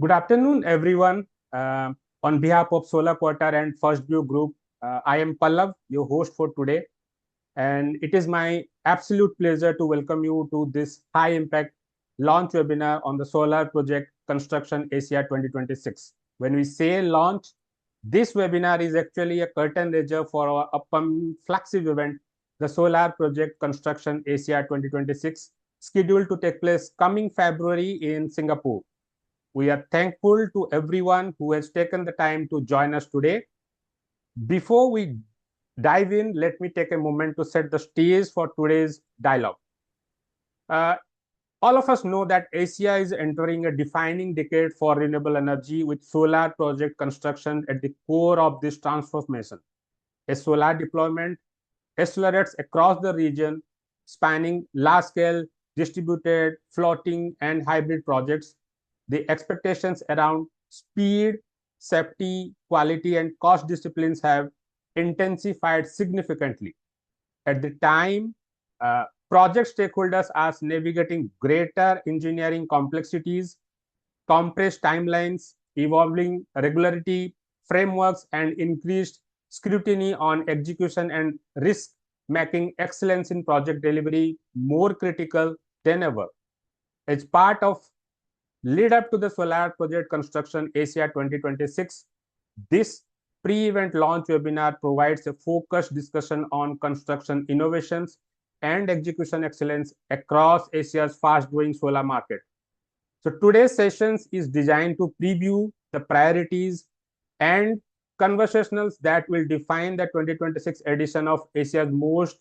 Good afternoon, everyone. On behalf of Solar Quarter and First View Group, I am Pallav, your host for today. And it is my absolute pleasure to welcome you to this high impact launch webinar on the solar project Construction Asia 2026. When we say launch, this webinar is actually a curtain raiser for our upcoming flagship event, the Solar Project Construction Asia 2026, scheduled to take place coming February in Singapore. We are thankful to everyone who has taken the time to join us today. Before we dive in, let me take a moment to set the stage for today's dialogue. Uh, all of us know that Asia is entering a defining decade for renewable energy, with solar project construction at the core of this transformation. As solar deployment accelerates across the region, spanning large-scale, distributed, floating, and hybrid projects, the expectations around speed, safety, quality, and cost disciplines have intensified significantly. At the time, project stakeholders are navigating greater engineering complexities, compressed timelines, evolving regulatory frameworks, and increased scrutiny on execution and risk, making excellence in project delivery more critical than ever. As part of lead up to the Solar Project Construction Asia 2026, this pre-event launch webinar provides a focused discussion on construction innovations and execution excellence across Asia's fast-growing solar market. So today's sessions is designed to preview the priorities and conversationals that will define the 2026 edition of Asia's most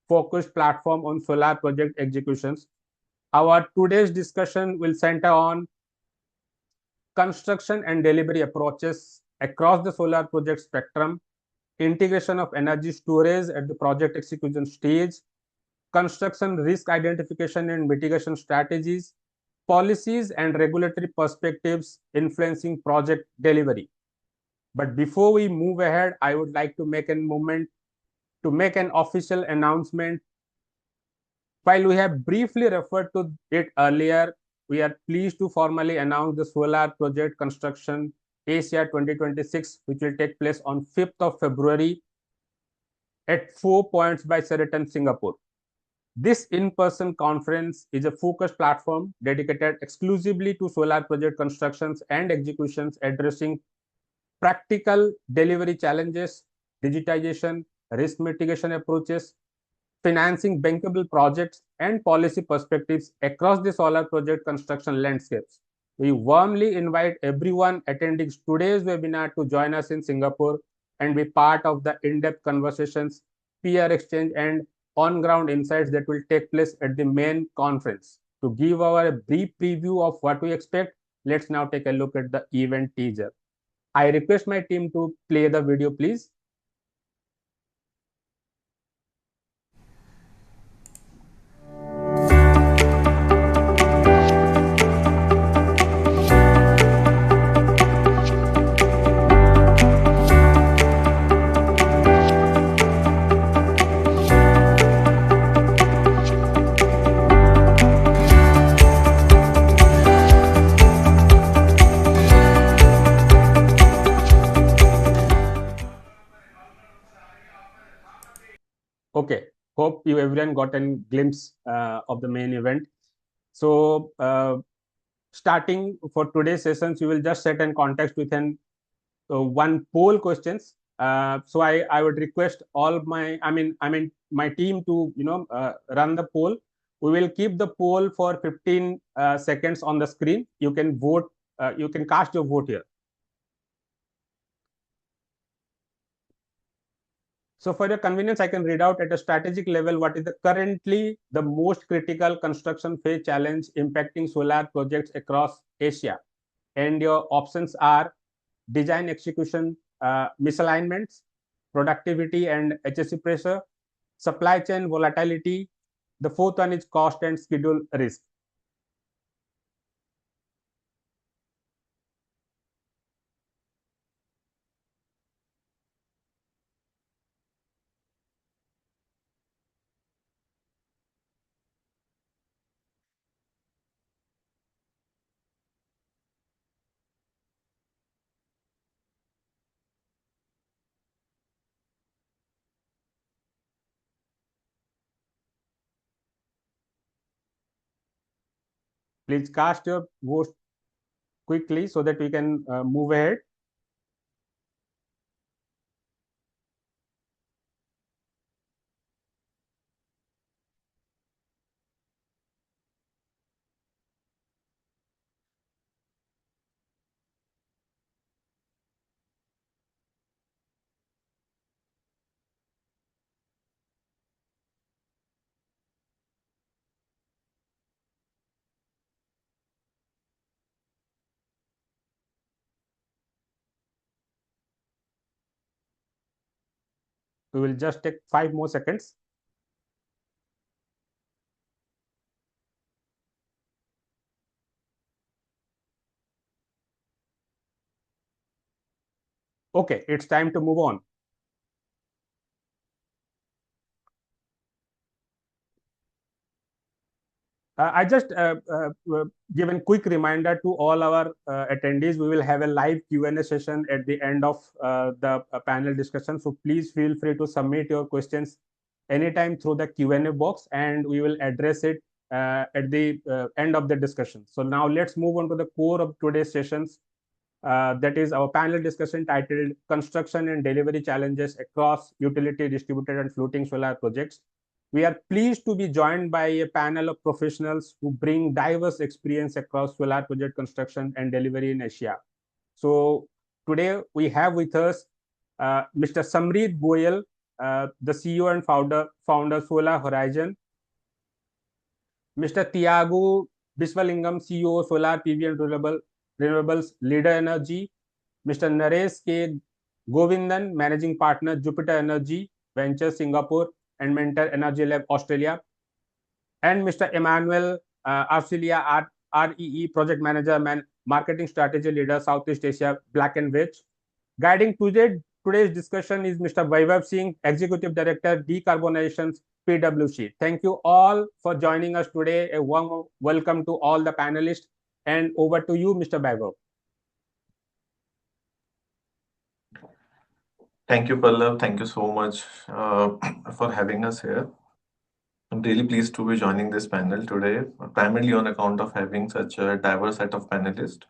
focused platform on solar project executions. Our today's discussion will center on construction and delivery approaches across the solar project spectrum, integration of energy storage at the project execution stage, construction risk identification and mitigation strategies, policies and regulatory perspectives influencing project delivery. But before we move ahead, I would like to make a moment to make an official announcement. While we have briefly referred to it earlier, we are pleased to formally announce the Solar Project Construction Asia 2026, which will take place on 5th of February at 4 Points by Sheraton, Singapore. This in-person conference is a focused platform dedicated exclusively to solar project constructions and executions, addressing practical delivery challenges, digitization, risk mitigation approaches, financing bankable projects, and policy perspectives across the solar project construction landscapes. We warmly invite everyone attending today's webinar to join us in Singapore and be part of the in-depth conversations, peer exchange, and on-ground insights that will take place at the main conference. To give our brief preview of what we expect, let's now take a look at the event teaser. I request my team to play the video, please. Okay, hope you everyone got a glimpse of the main event. So, starting for today's sessions, we will just set in context with one poll questions. So I would request all my my team to run the poll. We will keep the poll for 15 seconds on the screen. You can vote. You can cast your vote here. So for your convenience, I can read out at a strategic level what is currently the most critical construction phase challenge impacting solar projects across Asia. And your options are design execution misalignments, productivity and HSE pressure, supply chain volatility. The fourth one is cost and schedule risk. Please cast your vote quickly so that we can move ahead. We will just take 5 more seconds. Okay, it's time to move on. I just give a quick reminder to all our attendees. We will have a live Q&A session at the end of the panel discussion. So please feel free to submit your questions anytime through the Q&A box, and we will address it at the end of the discussion. So now let's move on to the core of today's sessions. That is our panel discussion titled Construction and Delivery Challenges Across Utility, Distributed and Floating Solar Projects. We are pleased to be joined by a panel of professionals who bring diverse experience across solar project construction and delivery in Asia. So today we have with us Mr. Samrit Goyal, the CEO and founder Solar Horizon, Mr. Tiago Biswalingam, CEO Solar PV and Renewables Leader Energy, Mr. Naresh K. Govindan, Managing Partner Jupiter Energy Ventures Singapore and Mentor Energy Lab Australia, and Mr. Emmanuel Arcilia, REE Project Manager, Marketing Strategy Leader, Southeast Asia, Black and Veitch. Guiding today's discussion is Mr. Vaibhav Singh, Executive Director, Decarbonization, PwC. Thank you all for joining us today. A warm welcome to all the panelists, and over to you, Mr. Vaibhav. Thank you, Pallav. Thank you so much for having us here. I'm really pleased to be joining this panel today, primarily on account of having such a diverse set of panelists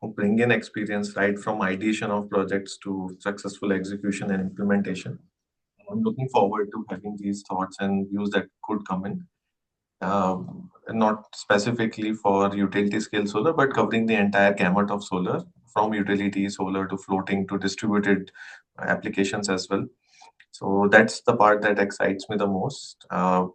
who bring in experience right from ideation of projects to successful execution and implementation. I'm looking forward to having these thoughts and views that could come in, not specifically for utility scale solar, but covering the entire gamut of solar, from utility solar to floating to distributed applications as well. So that's the part that excites me the most. The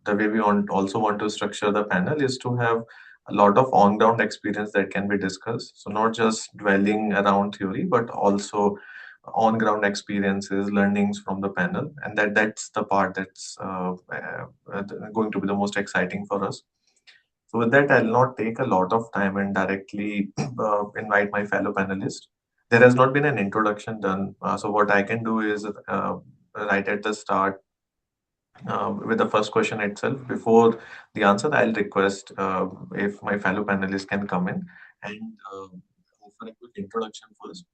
way we also want to structure the panel is to have a lot of on-ground experience that can be discussed. So not just dwelling around theory, but also on-ground experiences, learnings from the panel, and that's the part that's going to be the most exciting for us. So with that, I'll not take a lot of time and directly invite my fellow panelists. There has not been an introduction done, so what I can do is right at the start with the first question itself. Before the answer, I'll request if my fellow panelists can come in and offer a quick introduction first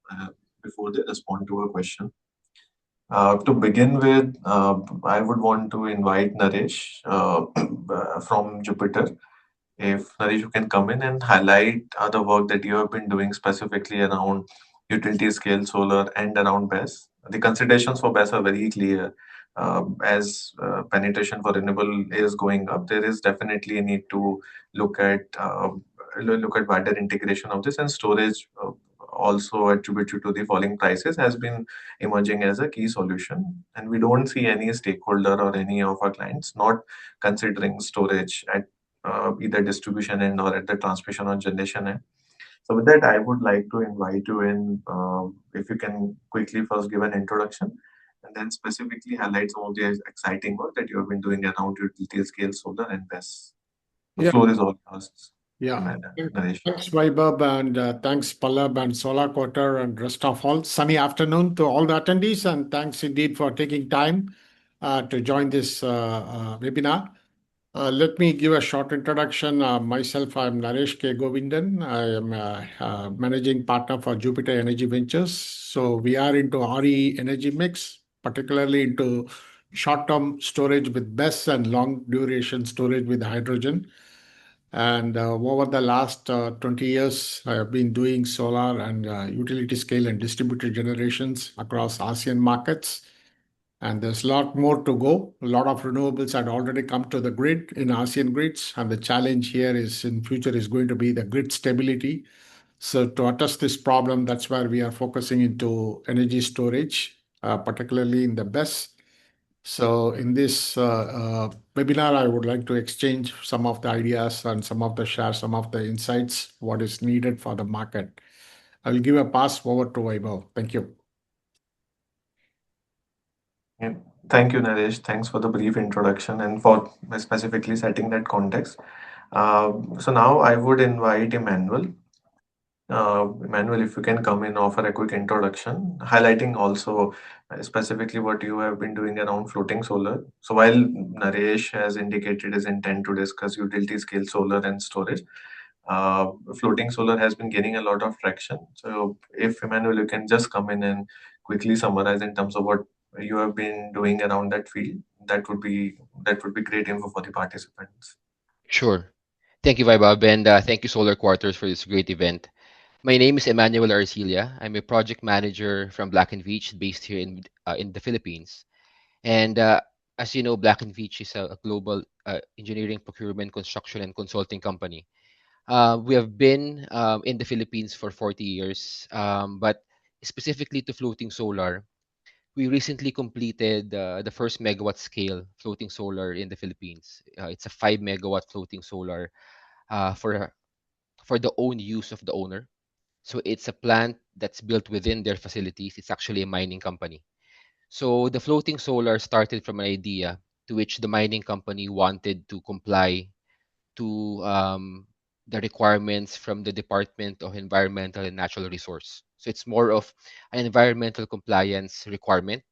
before they respond to a question. To begin with, I would want to invite Naresh from Jupiter. If Naresh, you can come in and highlight the work that you have been doing specifically around utility scale solar and around BESS. The considerations for BESS are very clear. As penetration for renewable is going up, there is definitely a need to look at wider integration of this, and storage, also attributed to the falling prices, has been emerging as a key solution. And we don't see any stakeholder or any of our clients not considering storage at either distribution end or at the transmission or generation end. So with that, I would like to invite you in, if you can quickly first give an introduction and then specifically highlight some of the exciting work that you have been doing around utility scale solar and BESS. The floor is all yours. Yeah, thanks Vaibhav, and thanks Pallav and Solar Quarter and rest of all. Sunny afternoon to all the attendees, and thanks indeed for taking time to join this webinar. Let me give a short introduction. Myself, I'm Naresh K. Govindan. I am a managing partner for Jupiter Energy Ventures. So we are into RE energy mix, particularly into short-term storage with BESS and long duration storage with hydrogen. And over the last 20 years, I have been doing solar and utility scale and distributed generations across ASEAN markets. And there's a lot more to go. A lot of renewables had already come to the grid in ASEAN grids. And the challenge here is in future is going to be the grid stability. So to address this problem, that's where we are focusing into energy storage, particularly in the BESS. So in this webinar, I would like to exchange some of the ideas and share some of the insights, what is needed for the market. I will give a pass over to Vaibhav. Thank you. Yeah. Thank you, Naresh. Thanks for the brief introduction and for specifically setting that context. So now I would invite Emmanuel. Emmanuel, if you can come in, offer a quick introduction, highlighting also specifically what you have been doing around floating solar. So while Naresh has indicated his intent to discuss utility scale solar and storage, uh, floating solar has been gaining a lot of traction. So if Emmanuel, you can just come in and quickly summarize in terms of what you have been doing around that field, that would be great info for the participants. Sure. Thank you, Vaibhav, and thank you, Solar Quarters, for this great event. My name is Emmanuel Arcilia. I'm a project manager from Black& and Veatch, based here in the Philippines. And as you know, Black& and Veatch is a global engineering, procurement, construction, and consulting company. We have been in the Philippines for 40 years, but specifically to floating solar, we recently completed the first megawatt scale floating solar in the Philippines. It's a 5 megawatt floating solar uh, for for the own use of the owner. So it's a plant that's built within their facilities. It's actually a mining company. So the floating solar started from an idea to which the mining company wanted to comply to the requirements from the Department of Environmental and Natural Resource. So it's more of an environmental compliance requirement.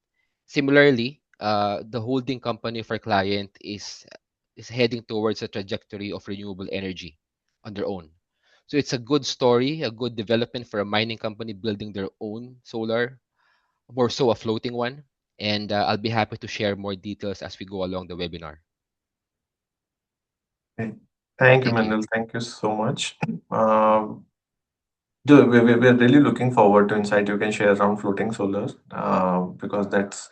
Similarly, the holding company of our client is heading towards a trajectory of renewable energy on their own. So it's a good story, a good development for a mining company building their own solar, more so a floating one. And I'll be happy to share more details as we go along the webinar. Okay. Thank you, Thank you. Manuel. Thank you so much. Um, we're really looking forward to insight you can share around floating solar because that's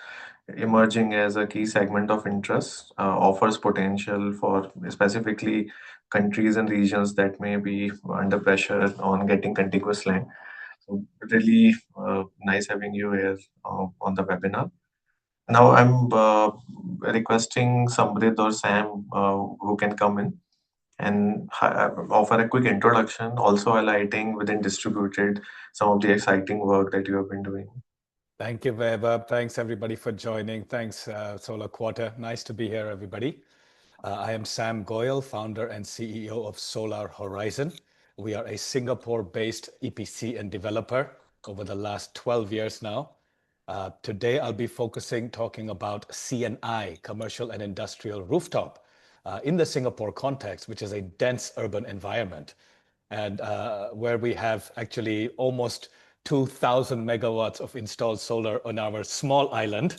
emerging as a key segment of interest, offers potential for specifically countries and regions that may be under pressure on getting contiguous land. So really nice having you here on the webinar. Now I'm requesting Samrit or Sam who can come in and offer a quick introduction, also highlighting within distributed some of the exciting work that you have been doing. Thank you, Vaibhav. Thanks, everybody, for joining. Thanks, Solar Quarter. Nice to be here, everybody. I am Sam Goyal, founder and CEO of Solar Horizon. We are a Singapore-based EPC and developer over the last 12 years now. Today, I'll be talking about CNI, commercial and industrial rooftop, in the Singapore context, which is a dense urban environment, and where we have actually almost 2,000 megawatts of installed solar on our small island,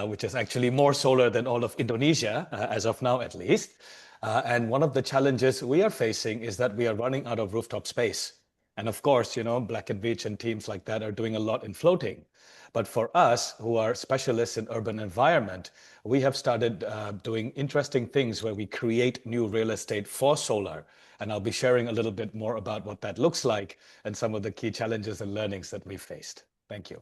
which is actually more solar than all of Indonesia, as of now at least. And one of the challenges we are facing is that we are running out of rooftop space. And of course, Black& Veatch and teams like that are doing a lot in floating. But for us, who are specialists in urban environment, we have started doing interesting things where we create new real estate for solar. And I'll be sharing a little bit more about what that looks like and some of the key challenges and learnings that we faced. Thank you.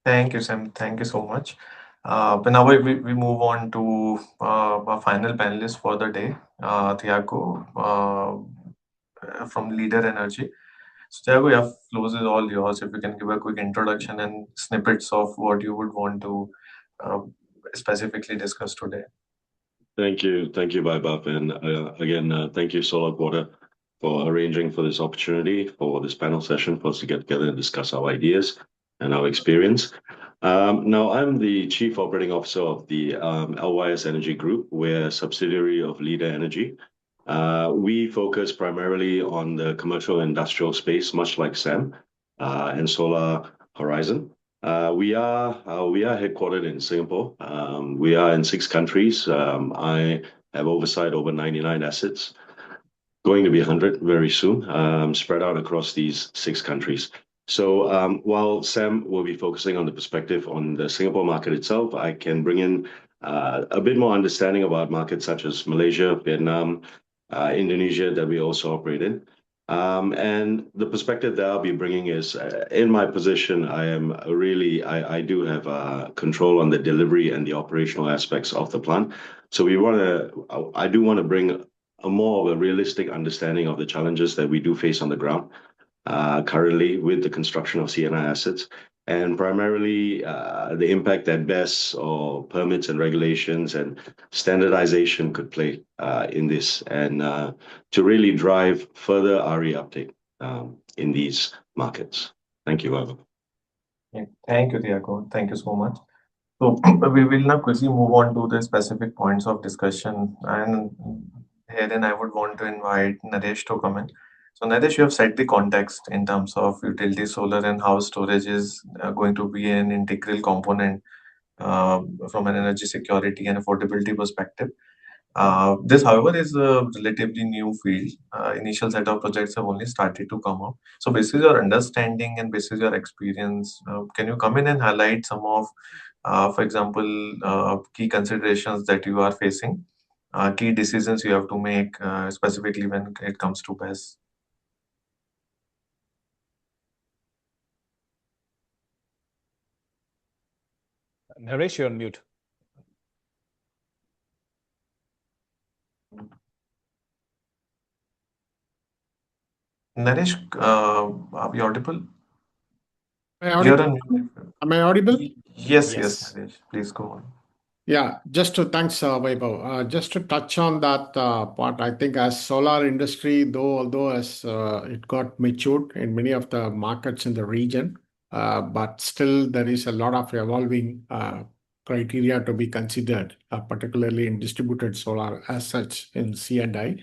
Thank you, Sam. Thank you so much. But now we move on to our final panelist for the day, Thiago from Leader Energy. So Thiago, yeah, floor is all yours. If you can give a quick introduction and snippets of what you would want to uh, specifically discuss today. Thank you, Vaibhav, and again, thank you, Solar Quarter, for arranging for this opportunity for this panel session for us to get together and discuss our ideas and our experience. Now, I'm the Chief Operating Officer of the LYS Energy Group. We're a subsidiary of Leader Energy. We focus primarily on the commercial and industrial space, much like Sam and Solar Horizon. We are headquartered in Singapore. We are in 6 countries. I have oversight over 99 assets, going to be 100 very soon, spread out across these 6 countries. So while Sam will be focusing on the perspective on the Singapore market itself, I can bring in a bit more understanding about markets such as Malaysia, Vietnam, Indonesia that we also operate in. And the perspective that I'll be bringing is, in my position, I do have control on the delivery and the operational aspects of the plant. So I do want to bring a more of a realistic understanding of the challenges that we do face on the ground currently with the construction of CNI assets, and primarily the impact that BES or permits and regulations and standardization could play in this, and to really drive further RE uptake in these markets. Thank you, Ivan. Yeah. Thank you, Tiago. Thank you so much. So we will now quickly move on to the specific points of discussion. And herein I would want to invite Naresh to come in. So Naresh, you have set the context in terms of utility solar and how storage is going to be an integral component from an energy security and affordability perspective. This, however, is a relatively new field. Initial set of projects have only started to come up. So, based on your understanding and based on your experience, can you come in and highlight some of, for example, key considerations that you are facing, key decisions you have to make, specifically when it comes to BESS? Naresh, you're on mute. Naresh, are we audible? Am I You're audible? on mute. Am I audible? Yes, Yes. Naresh, please go on. Yeah, thanks, Vaibhav. Just to touch on that part, I think as solar industry, although as it got matured in many of the markets in the region, but still there is a lot of evolving criteria to be considered, particularly in distributed solar as such in C&I.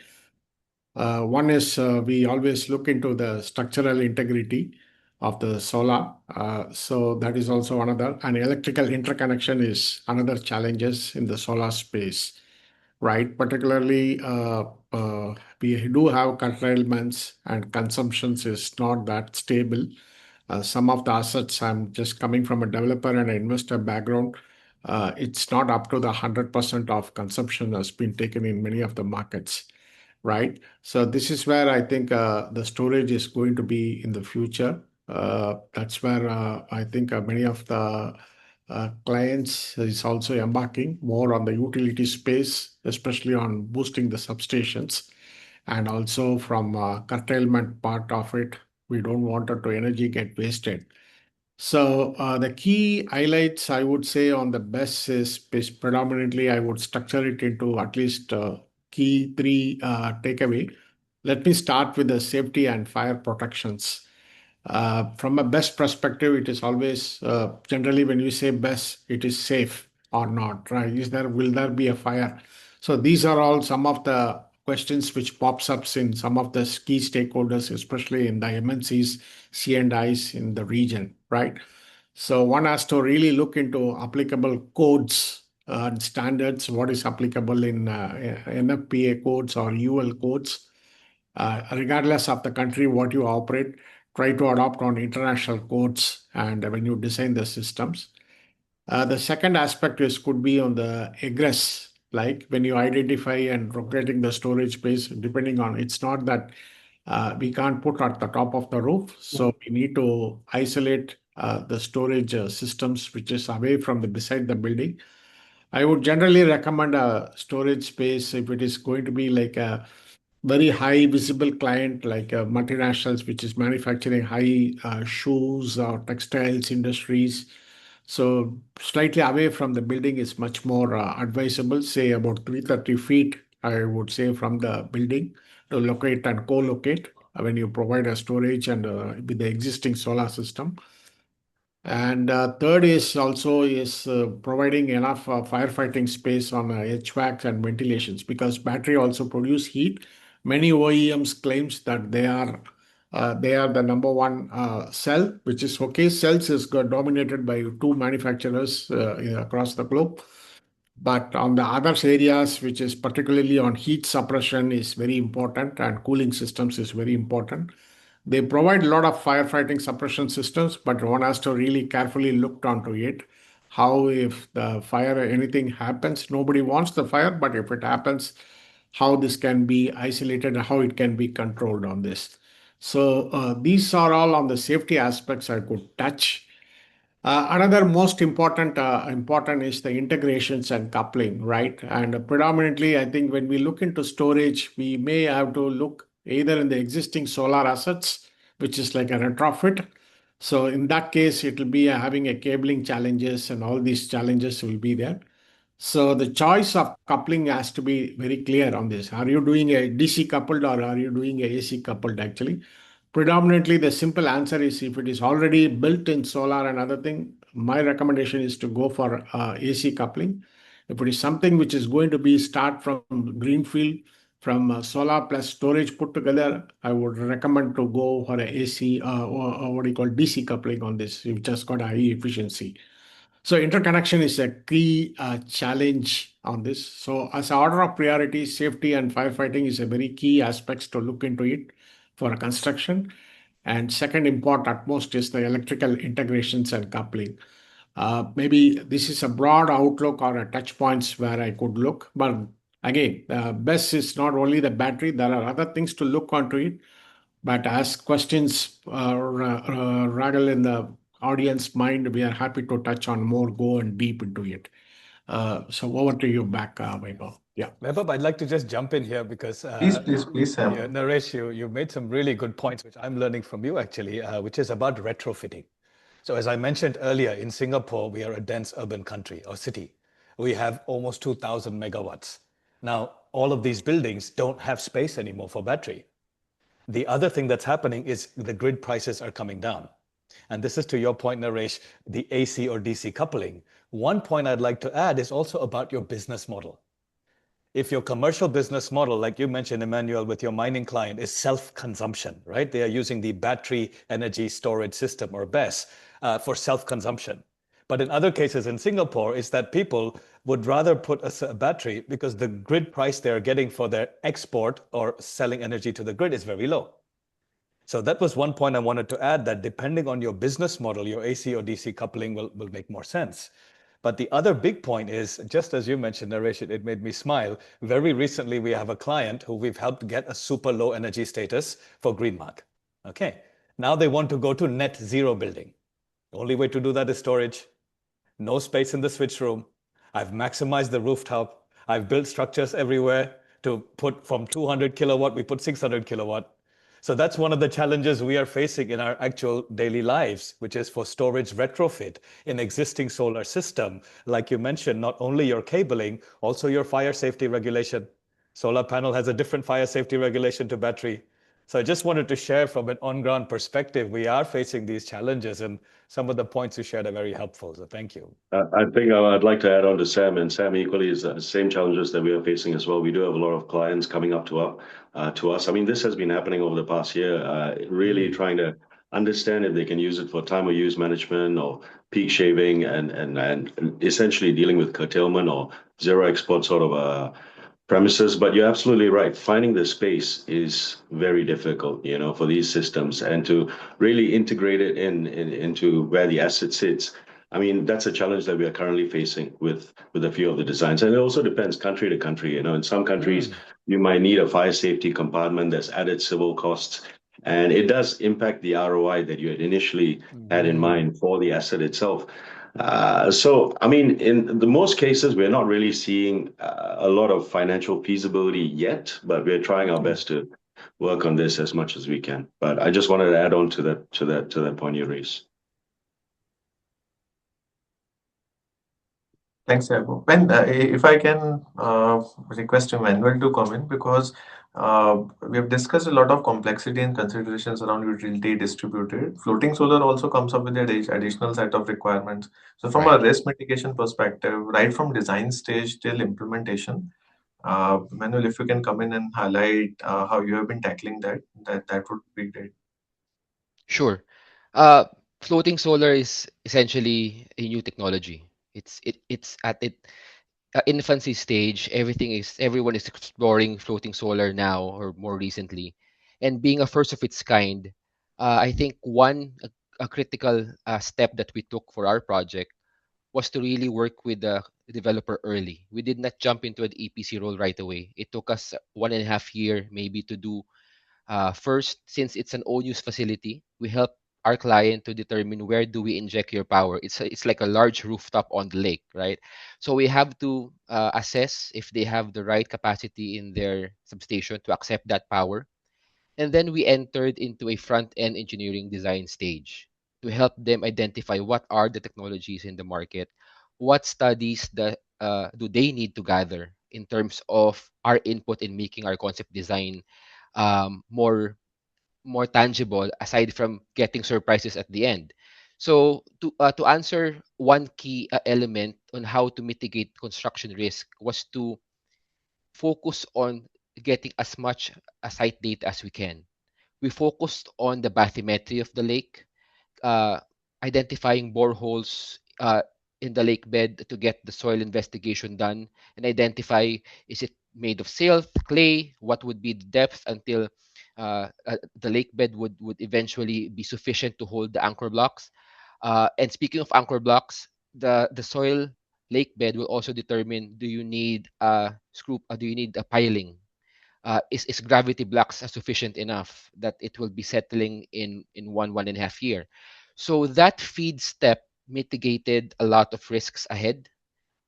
One is we always look into the structural integrity of the solar. So that is also another. And electrical interconnection is another challenges in the solar space, right? Particularly, we do have curtailments and consumptions is not that stable. Some of the assets, I'm just coming from a developer and an investor background, it's not up to the 100% of consumption has been taken in many of the markets, right? So this is where I think the storage is going to be in the future. That's where I think many of the clients is also embarking more on the utility space, especially on boosting the substations, and also from curtailment part of it. We don't want to energy get wasted. So the key highlights I would say on the BESS is predominantly I would structure it into at least key three takeaway. Let me start with the safety and fire protections. From a BESS perspective, it is always generally when you say BESS, it is safe or not, right? Will there be a fire? So these are all some of the questions which pops up in some of the key stakeholders, especially in the MNCs, C&Is in the region, right? So one has to really look into applicable codes and standards, what is applicable in NFPA codes or UL codes. Regardless of the country, what you operate, try to adopt on international codes and when you design the systems. The second aspect could be on the egress, like when you identify and locating the storage space, depending on, it's not that we can't put at the top of the roof. So we need to isolate the storage systems which is away from beside the building. I would generally recommend a storage space if it is going to be like a very high visible client like multinationals, which is manufacturing high shoes or textiles industries. So slightly away from the building is much more advisable, say about 330 feet, I would say, from the building to locate and co-locate when you provide a storage and with the existing solar system. And third is also providing enough firefighting space on HVAC and ventilations, because battery also produce heat. Many OEMs claims that they are the number one cell, which is okay. Cells is dominated by two manufacturers across the globe. But on the other areas, which is particularly on heat suppression, is very important, and cooling systems is very important. They provide a lot of firefighting suppression systems, but one has to really carefully look onto it. How, if the fire, anything happens, nobody wants the fire, but if it happens, how this can be isolated and how it can be controlled on this. So these are all on the safety aspects I could touch. Another most important is the integrations and coupling, right? And predominantly, I think when we look into storage, we may have to look either in the existing solar assets, which is like a retrofit. So in that case, it will be having a cabling challenges, and all these challenges will be there. So the choice of coupling has to be very clear on this. Are you doing a DC coupled or are you doing a AC coupled actually? Predominantly, the simple answer is if it is already built in solar and other thing, my recommendation is to go for AC coupling. If it is something which is going to be start from greenfield, from solar plus storage put together, I would recommend to go for a AC or what do you call DC coupling on this. You've just got a high efficiency. So interconnection is a key challenge on this. So as an order of priority, safety and firefighting is a very key aspects to look into it for a construction. And second important at most is the electrical integrations and coupling. Maybe this is a broad outlook or a touch points where I could look, but again, best is not only the battery, there are other things to look onto it. But as questions rattle in the audience mind, we are happy to touch on more, go and deep into it. So over to you back, Vaibhav. Yeah. Vaibhav, I'd like to just jump in here because Please, Sam. yeah, Naresh, you made some really good points, which I'm learning from you actually, which is about retrofitting. So as I mentioned earlier, in Singapore, we are a dense urban country or city. We have almost 2,000 megawatts. Now, all of these buildings don't have space anymore for battery. The other thing that's happening is the grid prices are coming down. And this is to your point, Naresh, the AC or DC coupling. One point I'd like to add is also about your business model. If your commercial business model, like you mentioned, Emmanuel, with your mining client, is self-consumption, right? They are using the battery energy storage system or BESS for self-consumption. But in other cases in Singapore, is that people would rather put a battery because the grid price they're getting for their export or selling energy to the grid is very low. So that was one point I wanted to add, that depending on your business model, your AC or DC coupling will make more sense. But the other big point is, just as you mentioned, Naresh, it made me smile. Very recently, we have a client who we've helped get a super low energy status for Green Mark. Okay. Now they want to go to net zero building. The only way to do that is storage. No space in the switch room. I've maximized the rooftop. I've built structures everywhere to put from 200 kilowatt, we put 600 kilowatt. So that's one of the challenges we are facing in our actual daily lives, which is for storage retrofit in existing solar system. Like you mentioned, not only your cabling, also your fire safety regulation. Solar panel has a different fire safety regulation to battery. So I just wanted to share from an on-ground perspective, we are facing these challenges, and some of the points you shared are very helpful. So thank you. I think I'd like to add on to Sam, and Sam equally is the same challenges that we are facing as well. We do have a lot of clients coming up to us. I mean, this has been happening over the past year, really trying to understand if they can use it for time of use management or peak shaving and essentially dealing with curtailment or zero export sort of premises. But you're absolutely right. Finding the space is very difficult, for these systems, and to really integrate it into where the asset sits. I mean, that's a challenge that we are currently facing with a few of the designs. And it also depends country to country. In some countries, you might need a fire safety compartment. There's added civil costs. And it does impact the ROI that you had initially had in mind for the asset itself. So, I mean, in the most cases, we're not really seeing a lot of financial feasibility yet, but we're trying our best to work on this as much as we can. But I just wanted to add on to that point you raised. Thanks, Yago. Ben, if I can request Emmanuel to comment, because we have discussed a lot of complexity and considerations around utility distributed. Floating solar also comes up with an additional set of requirements. So from a risk mitigation perspective, right from design stage till implementation, Emmanuel, if you can come in and highlight how you have been tackling that would be great. Sure. Uh, Floating solar is essentially a new technology. It's at it infancy stage. Everyone is exploring floating solar now or more recently, and being a first of its kind, I think a critical step that we took for our project was to really work with the developer early. We did not jump into an EPC role right away. It took us 1.5 year maybe to do. First, since it's an own-use facility, we help our client to determine where do we inject your power. It's like a large rooftop on the lake, right? So we have to assess if they have the right capacity in their substation to accept that power. And then we entered into a front-end engineering design stage to help them identify what are the technologies in the market, what studies do they need to gather in terms of our input in making our concept design more tangible, aside from getting surprises at the end. So to answer, one key element on how to mitigate construction risk was to focus on getting as much site data as we can. We focused on the bathymetry of the lake, uh, identifying boreholes in the lake bed to get the soil investigation done and identify, is it made of silt, clay, what would be the depth until the lake bed would eventually be sufficient to hold the anchor blocks. And speaking of anchor blocks, the soil lake bed will also determine, do you need do you need a piling, is gravity blocks sufficient enough that it will be settling in 1.5 year. So that feed step mitigated a lot of risks ahead.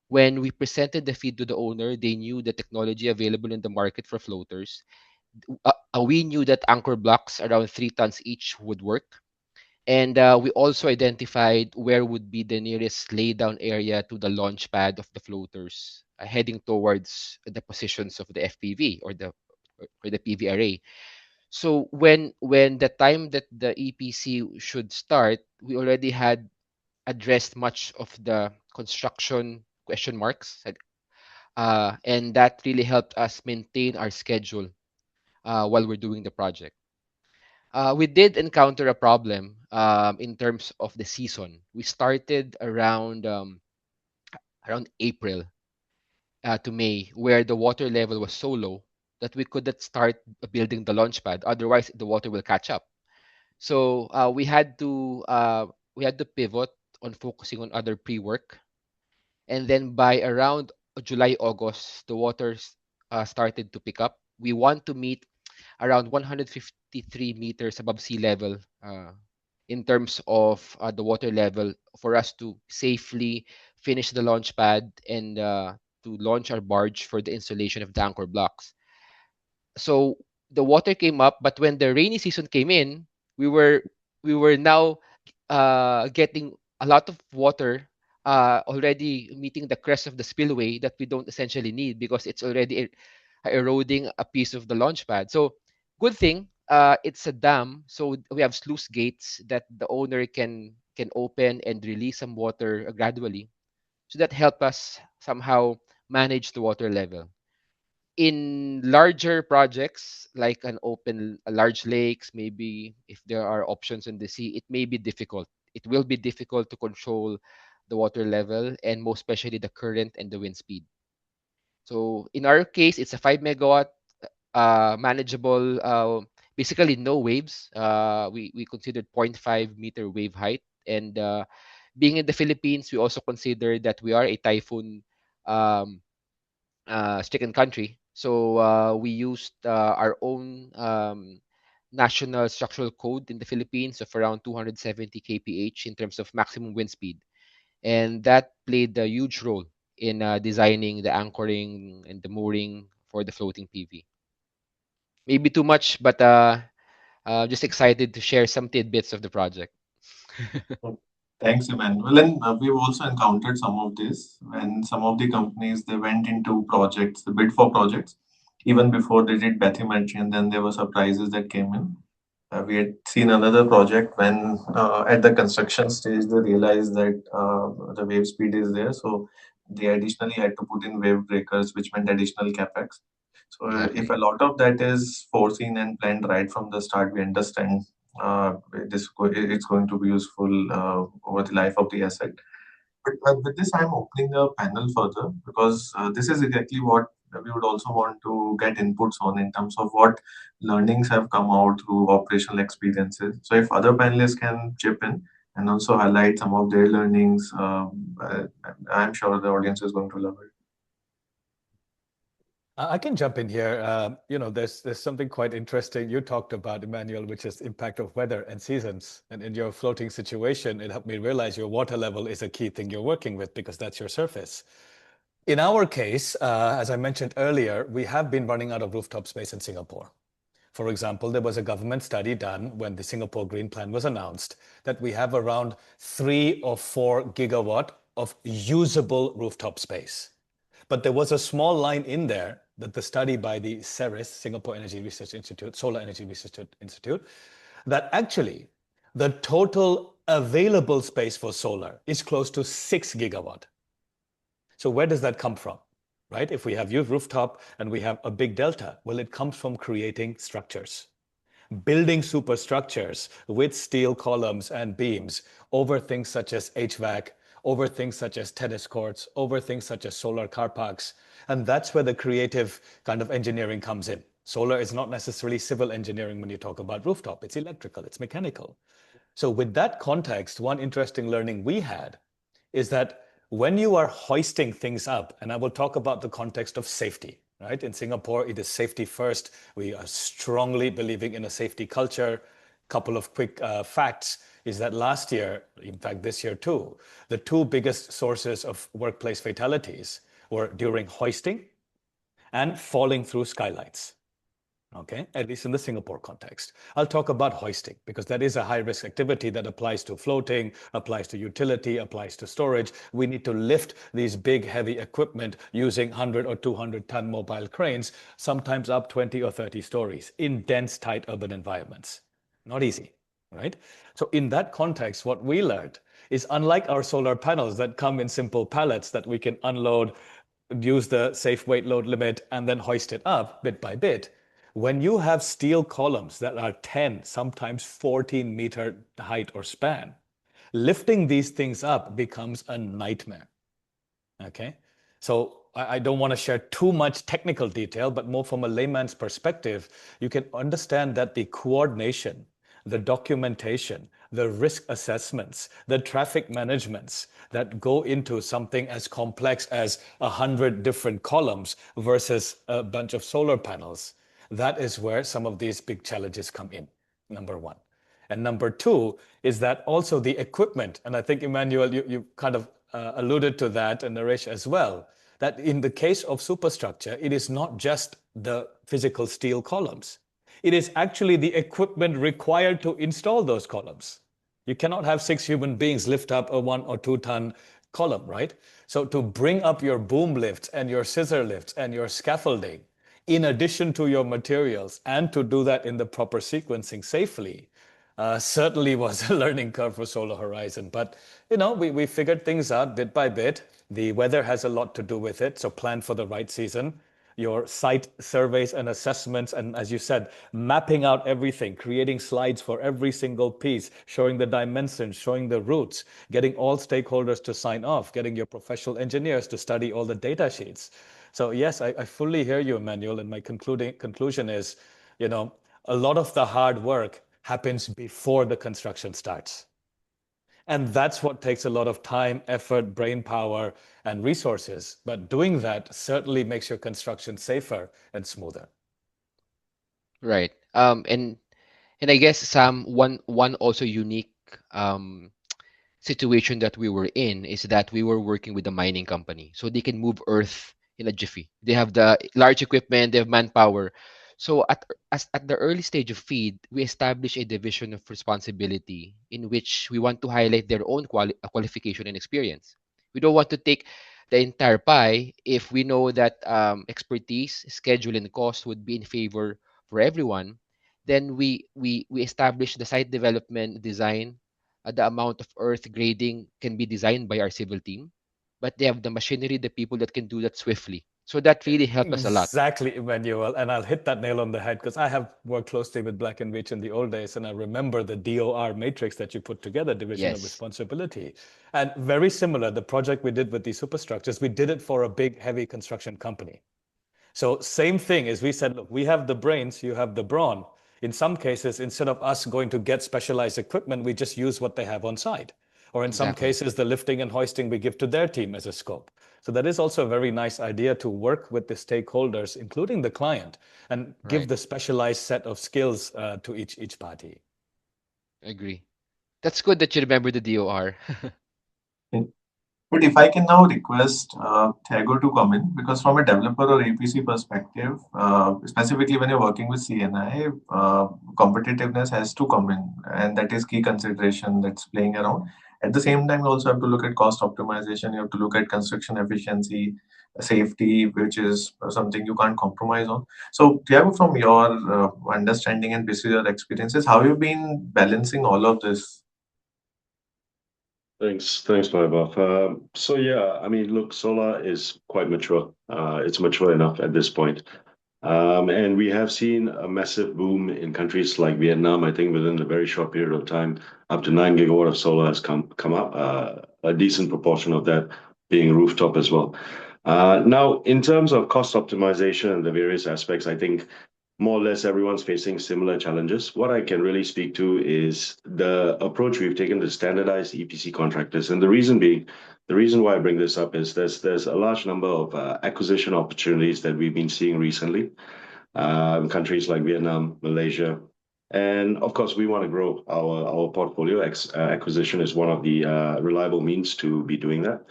When we presented the feed to the owner, they knew the technology available in the market for floaters. We knew that anchor blocks around 3 tons each would work. And we also identified where would be the nearest laydown area to the launch pad of the floaters, heading towards the positions of the FPV or the PV array. So when the time that the EPC should start, we already had addressed much of the construction question marks, and that really helped us maintain our schedule while we're doing the project. We did encounter a problem in terms of the season. We started around April to May, where the water level was so low that we could not start building the launch pad. Otherwise, the water will catch up. So we had to pivot on focusing on other pre-work, and then by around July, August, the waters started to pick up. We want to meet around 153 meters above sea level in terms of the water level for us to safely finish the launch pad and to launch our barge for the installation of the anchor blocks. So the water came up, but when the rainy season came in, we were we were now getting a lot of water already meeting the crest of the spillway that we don't essentially need because it's already eroding a piece of the launch pad. So good thing, it's a dam, so we have sluice gates that the owner can open and release some water gradually. So that help us somehow manage the water level. In larger projects like a large lakes, maybe if there are options in the sea, it may be difficult. It will be difficult to control the water level and most especially the current and the wind speed. So in our case, it's a 5 megawatt, manageable, basically no waves. We considered 0.5 meter wave height. And being in the Philippines, we also consider that we are a typhoon um, stricken country. So we used our own national structural code in the Philippines of around 270 kph in terms of maximum wind speed. And that played a huge role in designing the anchoring and the mooring for the floating PV. Maybe too much, but just excited to share some tidbits of the project. Thanks, Emmanuel. And we've also encountered some of this when some of the companies they went into projects, they bid for projects even before they did bathymetry, and then there were surprises that came in. We had seen another project when at the construction stage they realized that the wave speed is there, so they additionally had to put in wave breakers, which meant additional capex. So if Exactly. a lot of that is foreseen and planned right from the start, we understand it's going to be useful over the life of the asset. But with this, I'm opening the panel further because this is exactly what we would also want to get inputs on in terms of what learnings have come out through operational experiences. So if other panelists can chip in and also highlight some of their learnings, I'm sure the audience is going to love it. I can jump in here. There's something quite interesting you talked about, Emmanuel, which is impact of weather and seasons. And in your floating situation, it helped me realize your water level is a key thing you're working with because that's your surface. In our case, as I mentioned earlier, we have been running out of rooftop space in Singapore. For example, there was a government study done when the Singapore Green Plan was announced that we have around 3 or 4 gigawatt of usable rooftop space. But there was a small line in there that the study by the CERIS, Singapore Energy Research Institute, Solar Energy Research Institute, that actually the total available space for solar is close to 6 gigawatt. So where does that come from, right? If we have used rooftop and we have a big delta, well, it comes from creating structures, building superstructures with steel columns and beams over things such as HVAC, over things such as tennis courts, over things such as solar car parks. And that's where the creative kind of engineering comes in. Solar is not necessarily civil engineering when you talk about rooftop. It's electrical, it's mechanical. So with that context, one interesting learning we had is that when you are hoisting things up, and I will talk about the context of safety, right? In Singapore, it is safety first. We are strongly believing in a safety culture. Couple of quick facts is that last year, in fact, this year too, the 2 biggest sources of workplace fatalities were during hoisting and falling through skylights. Okay, at least in the Singapore context. I'll talk about hoisting because that is a high risk activity that applies to floating, applies to utility, applies to storage. We need to lift these big heavy equipment using 100 or 200 ton mobile cranes, sometimes up 20 or 30 stories in dense, tight urban environments. Not easy, right? So in that context, what we learned is unlike our solar panels that come in simple pallets that we can unload, use the safe weight load limit, and then hoist it up bit by bit. When you have steel columns that are 10, sometimes 14-meter height or span, lifting these things up becomes a nightmare. Okay, so I don't want to share too much technical detail, but more from a layman's perspective, you can understand that the coordination, the documentation, the risk assessments, the traffic managements that go into something as complex as 100 different columns versus a bunch of solar panels, that is where some of these big challenges come in, number one. And number two is that also the equipment, and I think, Emmanuel, you kind of alluded to that, and Naresh as well, that in the case of superstructure, it is not just the physical steel columns. It is actually the equipment required to install those columns. You cannot have 6 human beings lift up a 1 or 2 ton column, right? So to bring up your boom lifts and your scissor lifts and your scaffolding, in addition to your materials, and to do that in the proper sequencing safely, certainly was a learning curve for Solar Horizon. But, we figured things out bit by bit. The weather has a lot to do with it, so plan for the right season. Your site surveys and assessments, and as you said, mapping out everything, creating slides for every single piece, showing the dimensions, showing the routes, getting all stakeholders to sign off, getting your professional engineers to study all the data sheets. So yes, I fully hear you, Emmanuel, and my conclusion is, a lot of the hard work happens before the construction starts. And that's what takes a lot of time, effort, brain power, and resources. But doing that certainly makes your construction safer and smoother. Right. And I guess Sam, one also unique um situation that we were in is that we were working with a mining company, so they can move earth in a jiffy. They have the large equipment, they have manpower. So at the early stage of feed, we establish a division of responsibility in which we want to highlight their own qualification and experience. We don't want to take the entire pie if we know that expertise, schedule, and cost would be in favor for everyone. Then we establish the site development design. The amount of earth grading can be designed by our civil team, but they have the machinery, the people that can do that swiftly. So that really helped us a lot. Exactly, Emmanuel. And I'll hit that nail on the head because I have worked closely with Black and Veatch in the old days. And I remember the DOR matrix that you put together, Division of Yes, Responsibility. And very similar, the project we did with the superstructures, we did it for a big, heavy construction company. So same thing is we said, look, we have the brains, you have the brawn. In some cases, instead of us going to get specialized equipment, we just use what they have on site. Or in some exactly. cases, the lifting and hoisting we give to their team as a scope. So that is also a very nice idea to work with the stakeholders, including the client, and give Right. the specialized set of skills to each party. Agree. That's good that you remember the DOR. But if I can now request Thiago to come in, because from a developer or APC perspective, specifically when you're working with CNI, competitiveness has to come in, and that is key consideration that's playing around. At the same time, you also have to look at cost optimization. You have to look at construction efficiency, safety, which is something you can't compromise on. So, Thiago, from your understanding and based on your experiences, how have you been balancing all of this? Thanks, Vaibhav. So yeah, I mean, look, solar is quite mature. It's mature enough at this point. And we have seen a massive boom in countries like Vietnam. I think within a very short period of time, up to 9 gigawatt of solar has come up. A decent proportion of that being rooftop as well. Now, in terms of cost optimization and the various aspects, I think more or less everyone's facing similar challenges. What I can really speak to is the approach we've taken to standardize EPC contractors. And the reason why I bring this up is there's a large number of acquisition opportunities that we've been seeing recently in countries like Vietnam, Malaysia. And of course, we want to grow our portfolio. Acquisition is one of the reliable means to be doing that.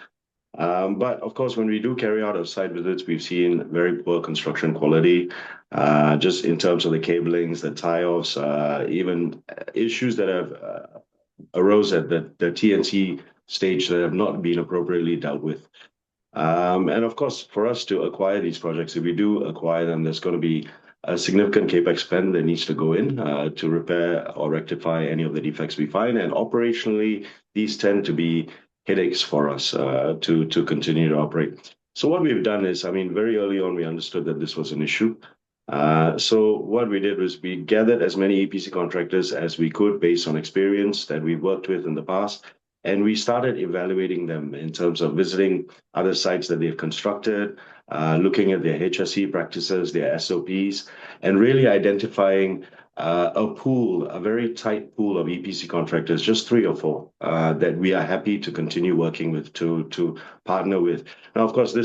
But of course, when we do carry out our site visits, we've seen very poor construction quality, just in terms of the cablings, the tie-offs, even issues that have arose at the TNC stage that have not been appropriately dealt with. And of course, for us to acquire these projects, if we do acquire them, there's going to be a significant capex spend that needs to go in to repair or rectify any of the defects we find. And operationally, these tend to be headaches for us to continue to operate. So what we've done is, I mean, very early on, we understood that this was an issue. So what we did was we gathered as many EPC contractors as we could based on experience that we've worked with in the past. And we started evaluating them in terms of visiting other sites that they've constructed, looking at their HSE practices, their SOPs, and really identifying a pool, a very tight pool of EPC contractors, just 3 or 4, that we are happy to continue working with, to partner with. Now, of course,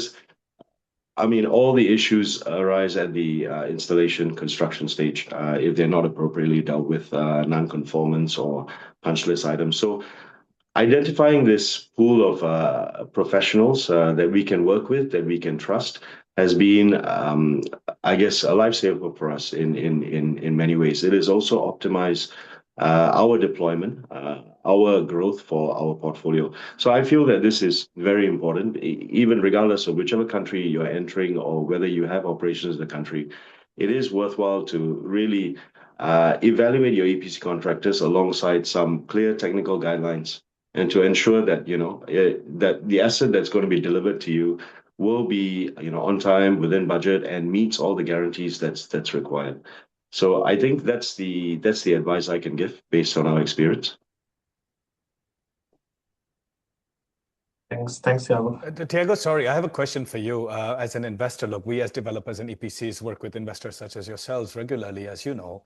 I mean, all the issues arise at the installation construction stage if they're not appropriately dealt with, non-conformance or punch list items. So identifying this pool of professionals that we can work with, that we can trust, has been, I guess, a lifesaver for us in many ways. It has also optimized our deployment, our growth for our portfolio. So I feel that this is very important, even regardless of whichever country you're entering or whether you have operations in the country. It is worthwhile to really evaluate your EPC contractors alongside some clear technical guidelines and to ensure that that the asset that's going to be delivered to you will be on time, within budget, and meets all the guarantees that's required. So I think that's the advice I can give based on our experience. Thanks, Thiago. Tiago, sorry, I have a question for you. As an investor, look, we as developers and EPCs work with investors such as yourselves regularly, as you know.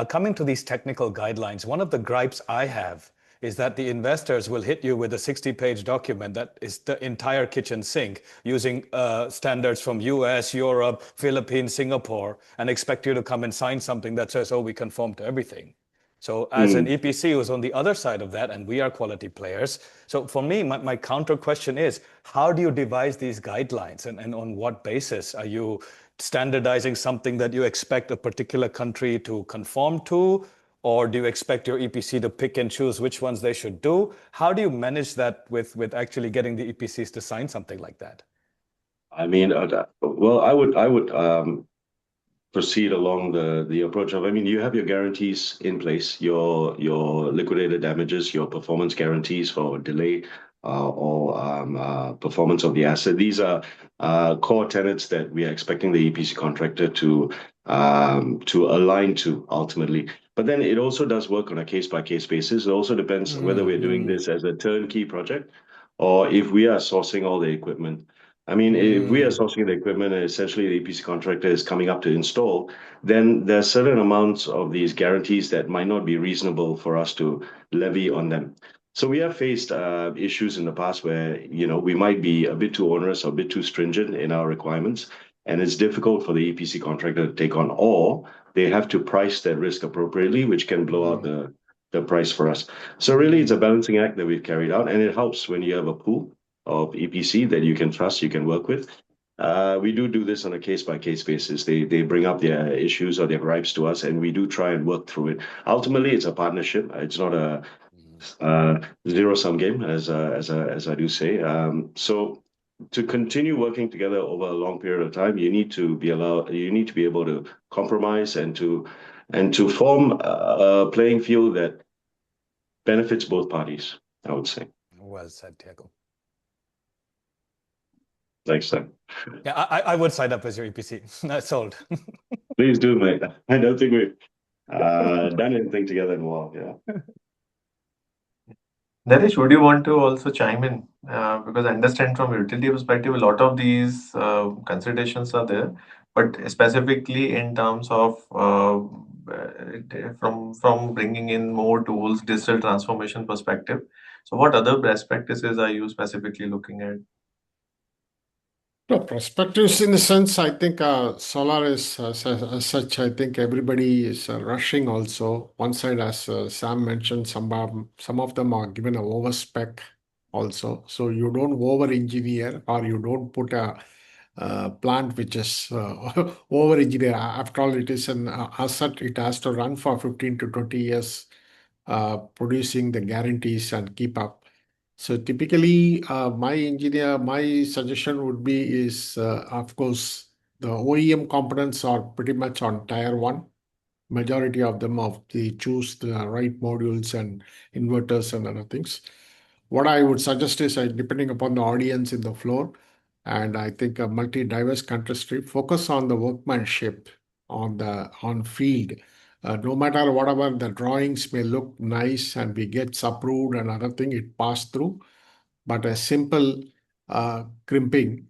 Coming to these technical guidelines, one of the gripes I have is that the investors will hit you with a 60-page document that is the entire kitchen sink using standards from US, Europe, Philippines, Singapore, and expect you to come and sign something that says, oh, we conform to everything. So as an EPC who's on the other side of that, and we are quality players. So for me, my counter question is, how do you devise these guidelines and on what basis? Are you standardizing something that you expect a particular country to conform to? Or do you expect your EPC to pick and choose which ones they should do? How do you manage that with actually getting the EPCs to sign something like that? I mean, well, I would proceed along the approach of, I mean, you have your guarantees in place, your liquidated damages, your performance guarantees for delay, or performance of the asset. These are core tenets that we are expecting the EPC contractor to align to ultimately. But then it also does work on a case by case basis. It also depends whether we're doing this as a turnkey project or if we are sourcing all the equipment. I mean, if we are sourcing the equipment and essentially the EPC contractor is coming up to install, then there are certain amounts of these guarantees that might not be reasonable for us to levy on them. So we have faced issues in the past where, we might be a bit too onerous or a bit too stringent in our requirements, and it's difficult for the EPC contractor to take on, or they have to price that risk appropriately, which can blow out the price for us. So really, it's a balancing act that we've carried out, and it helps when you have a pool of EPC that you can trust, you can work with. We do this on a case by case basis. They bring up their issues or their gripes to us, and we do try and work through it. Ultimately, it's a partnership. It's not a zero sum game, as I do say. So to continue working together over a long period of time, you need to be able to compromise and to form a playing field that benefits both parties, I would say. Well said, Tiago. Thanks, Sam. Yeah, I would sign up as your EPC. Sold. Please do, mate. I don't think we've done anything together in a while. Yeah. Naresh, would you want to also chime in? Because I understand from utility perspective, a lot of these considerations are there, but specifically in terms of from bringing in more tools, digital transformation perspective. So, what other best practices are you specifically looking at? No, perspectives in the sense, I think solar is as such, I think everybody is rushing also. One side, as Sam mentioned, some of them are given a over spec also. So you don't over engineer or you don't put a plant which is over engineer. After all, it is an asset. It has to run for 15 to 20 years, producing the guarantees and keep up. So typically, my suggestion would be is, of course, the OEM components are pretty much on tier one. Majority of them they choose the right modules and inverters and other things. What I would suggest is, depending upon the audience in the floor, and I think a multi-diverse country, focus on the workmanship on field. No matter whatever the drawings may look nice and we get approved and other thing, it passed through, but a simple crimping,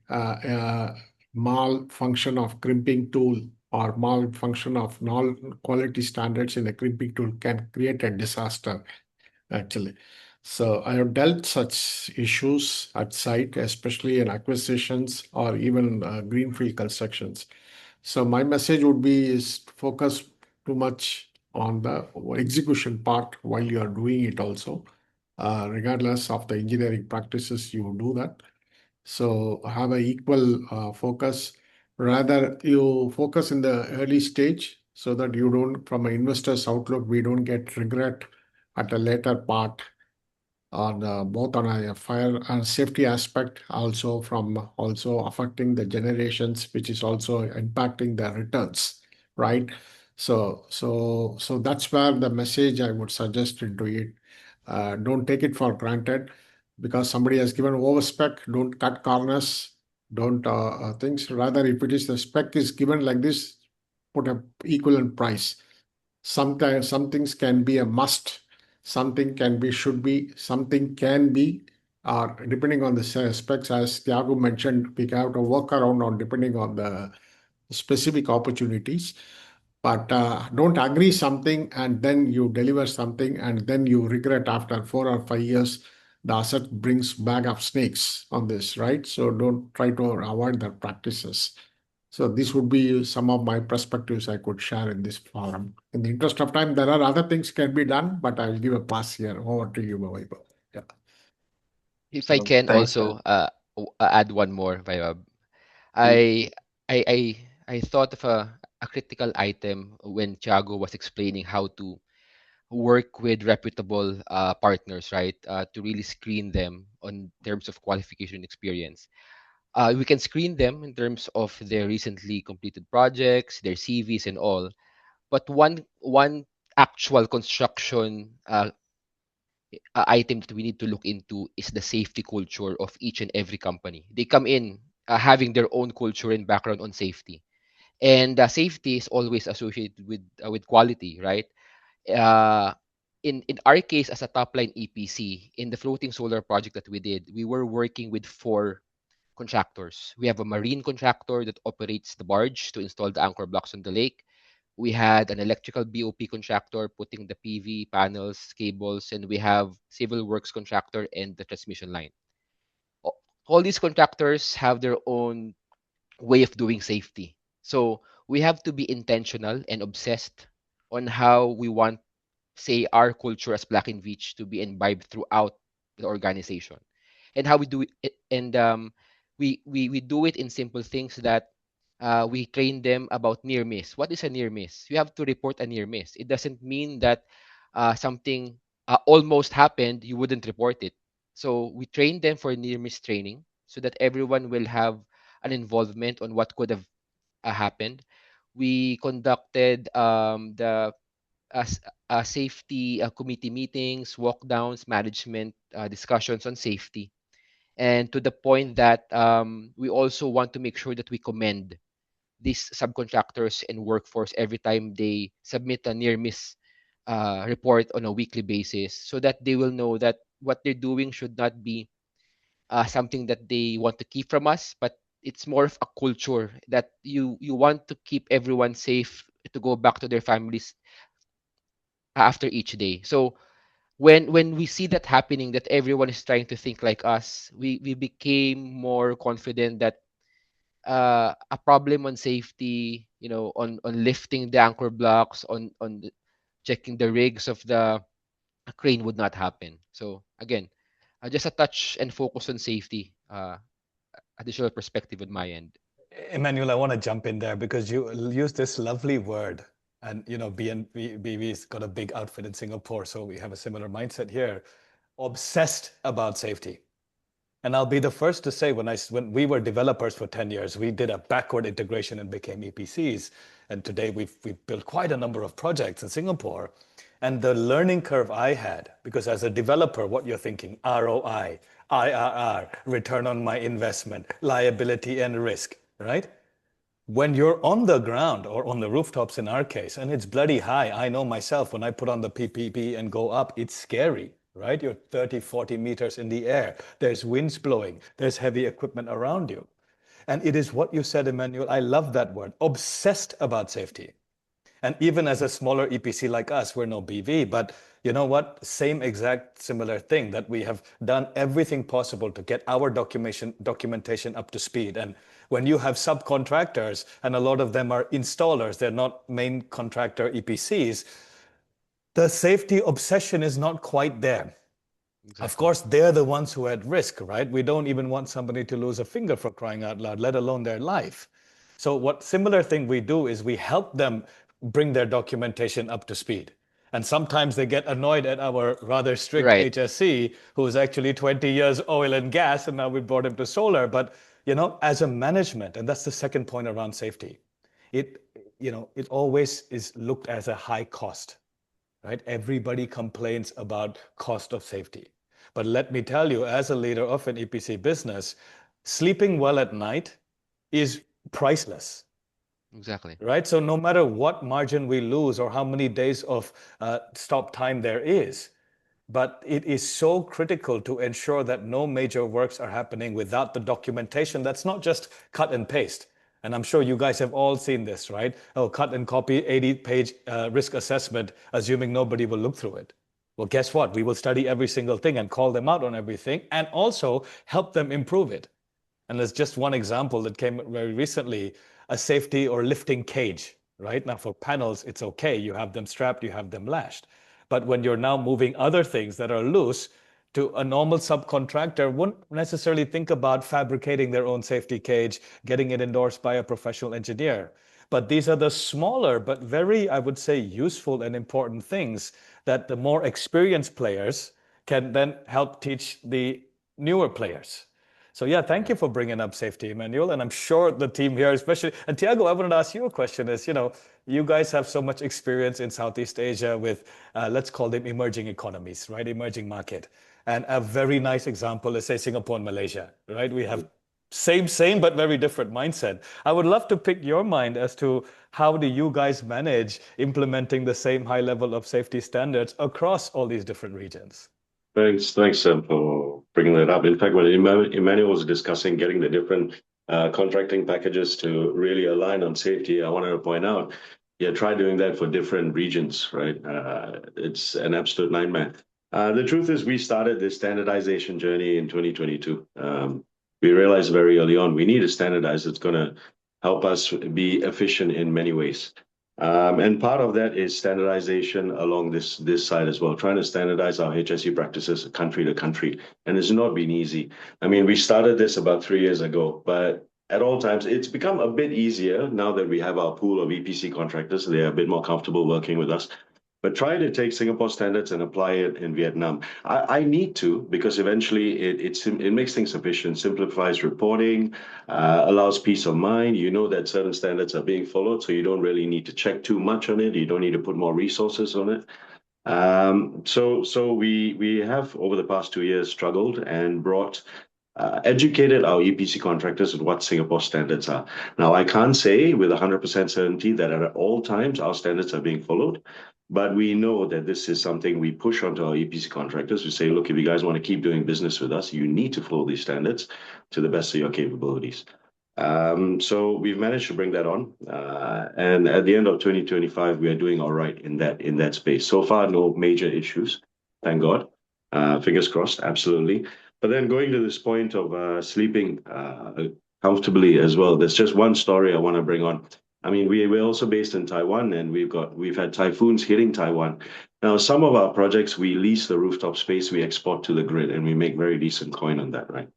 malfunction of crimping tool or malfunction of null quality standards in a crimping tool can create a disaster, actually. So I have dealt such issues at site, especially in acquisitions or even greenfield constructions. So my message would be is to focus too much on the execution part while you are doing it also. Regardless of the engineering practices, you do that. So have a equal focus. Rather, you focus in the early stage so that you don't, from an investor's outlook, we don't get regret at a later part on both on a fire and safety aspect, also from also affecting the generations, which is also impacting the returns, right? So that's where the message I would suggest into it. Don't take it for granted because somebody has given over spec. Don't cut corners. Don't things. Rather, if it is the spec is given like this, put a equivalent price. Sometimes some things can be a must, something can be should be, something can be, or depending on the specs, as Tiago mentioned, we have to work around on depending on the specific opportunities. But don't agree something and then you deliver something and then you regret after 4 or 5 years. The asset brings bag of snakes on this, right? So don't try to avoid that practices. So this would be some of my perspectives I could share in this forum. In the interest of time, there are other things can be done, but I'll give a pass here. Over to you, Vaibhav. Yeah. If I can Thanks, sir. also add one more, Vaibhav. Mm. I I I I thought of a critical item when Thiago was explaining how to work with reputable partners, right? To really screen them on terms of qualification experience. We can screen them in terms of their recently completed projects, their CVs, and all. But one actual construction item that we need to look into is the safety culture of each and every company. They come in having their own culture and background on safety, and safety is always associated with quality, right? uh, in our case as a top line EPC in the floating solar project that we did, we were working with four contractors. We have a marine contractor that operates the barge to install the anchor blocks on the lake. We had an electrical BOP contractor putting the PV panels, cables, and we have civil works contractor and the transmission line. All these contractors have their own way of doing safety. So we have to be intentional and obsessed on how we want, say, our culture as Black and Veatch to be imbibed throughout the organization, and how we do it. And we do it in simple things that we train them about near miss. What is a near miss? You have to report a near miss. It doesn't mean that something almost happened, you wouldn't report it. So we train them for near miss training so that everyone will have an involvement on what could have happened. We conducted the as safety committee meetings, walk downs, management discussions on safety, and to the point that we also want to make sure that we commend these subcontractors and workforce every time they submit a near miss report on a weekly basis, so that they will know that what they're doing should not be something that they want to keep from us, but it's more of a culture that you want to keep everyone safe to go back to their families after each day. So when we see that happening, that everyone is trying to think like us, we became more confident that a problem on safety, on lifting the anchor blocks, on checking the rigs of the crane would not happen. So again, just a touch and focus on safety. Additional perspective on my end. Emmanuel, I want to jump in there because you use this lovely word. And, BV's got a big outfit in Singapore, so we have a similar mindset here. Obsessed about safety. And I'll be the first to say, when we were developers for 10 years, we did a backward integration and became EPCs. And today we've built quite a number of projects in Singapore. And the learning curve I had, because as a developer, what you're thinking, ROI, IRR, return on my investment, liability and risk, right? When you're on the ground or on the rooftops in our case, and it's bloody high, I know myself, when I put on the PPP and go up, it's scary, right? You're 30, 40 meters in the air. There's winds blowing. There's heavy equipment around you. And it is what you said, Emmanuel. I love that word, obsessed about safety. And even as a smaller EPC like us, we're no BV, but you know what? Same exact similar thing, that we have done everything possible to get our documentation up to speed. And when you have subcontractors, and a lot of them are installers, they're not main contractor EPCs, the safety obsession is not quite there. Exactly. Of course, they're the ones who are at risk, right? We don't even want somebody to lose a finger, for crying out loud, let alone their life. So what similar thing we do is we help them bring their documentation up to speed. And sometimes they get annoyed at our rather strict Right. HSC, who is actually 20 years oil and gas, and now we brought him to solar. But, as a management, and that's the second point around safety, it always is looked as a high cost, right? Everybody complains about cost of safety. But let me tell you, as a leader of an EPC business, sleeping well at night is priceless. Exactly. Right? So no matter what margin we lose or how many days of stop time there is, but it is so critical to ensure that no major works are happening without the documentation. That's not just cut and paste. And I'm sure you guys have all seen this, right? Oh, cut and copy 80-page risk assessment, assuming nobody will look through it. Well, guess what? We will study every single thing and call them out on everything, and also help them improve it. And there's just one example that came very recently, a safety or lifting cage, right? Now for panels, it's okay. You have them strapped, you have them lashed. But when you're now moving other things that are loose, to a normal subcontractor wouldn't necessarily think about fabricating their own safety cage, getting it endorsed by a professional engineer. But these are the smaller, but very, I would say, useful and important things that the more experienced players can then help teach the newer players. So yeah, thank you for bringing up safety, Emmanuel. And I'm sure the team here, especially, and Tiago, I wanted to ask you a question is, you guys have so much experience in Southeast Asia with, let's call them emerging economies, right? Emerging market. And a very nice example is, say, Singapore and Malaysia, right? We have same, but very different mindset. I would love to pick your mind as to how do you guys manage implementing the same high level of safety standards across all these different regions? Thanks, Sam, for bringing that up. In fact, when Emmanuel was discussing getting the different contracting packages to really align on safety, I wanted to point out, yeah, try doing that for different regions, right? It's an absolute nightmare. The truth is, we started this standardization journey in 2022. We realized very early on we need to standardize. It's going to help us be efficient in many ways. And part of that is standardization along this side as well, trying to standardize our HSE practices country to country. And it's not been easy. I mean, we started this about 3 years ago, but at all times, it's become a bit easier now that we have our pool of EPC contractors. They're a bit more comfortable working with us. But try to take Singapore standards and apply it in Vietnam. I need to, because eventually it makes things efficient, simplifies reporting, allows peace of mind. You know that certain standards are being followed, so you don't really need to check too much on it. You don't need to put more resources on it. So we have over the past 2 years struggled and educated our EPC contractors on what Singapore standards are. Now, I can't say with 100% certainty that at all times our standards are being followed, but we know that this is something we push onto our EPC contractors. We say, look, if you guys want to keep doing business with us, you need to follow these standards to the best of your capabilities. So we've managed to bring that on. And at the end of 2025, we are doing all right in that space. So far, no major issues, thank God. Fingers crossed, absolutely. But then going to this point of sleeping comfortably as well, there's just one story I want to bring on. I mean, we're also based in Taiwan, and we've had typhoons hitting Taiwan. Now, some of our projects, we lease the rooftop space, we export to the grid, and we make very decent coin on that, right?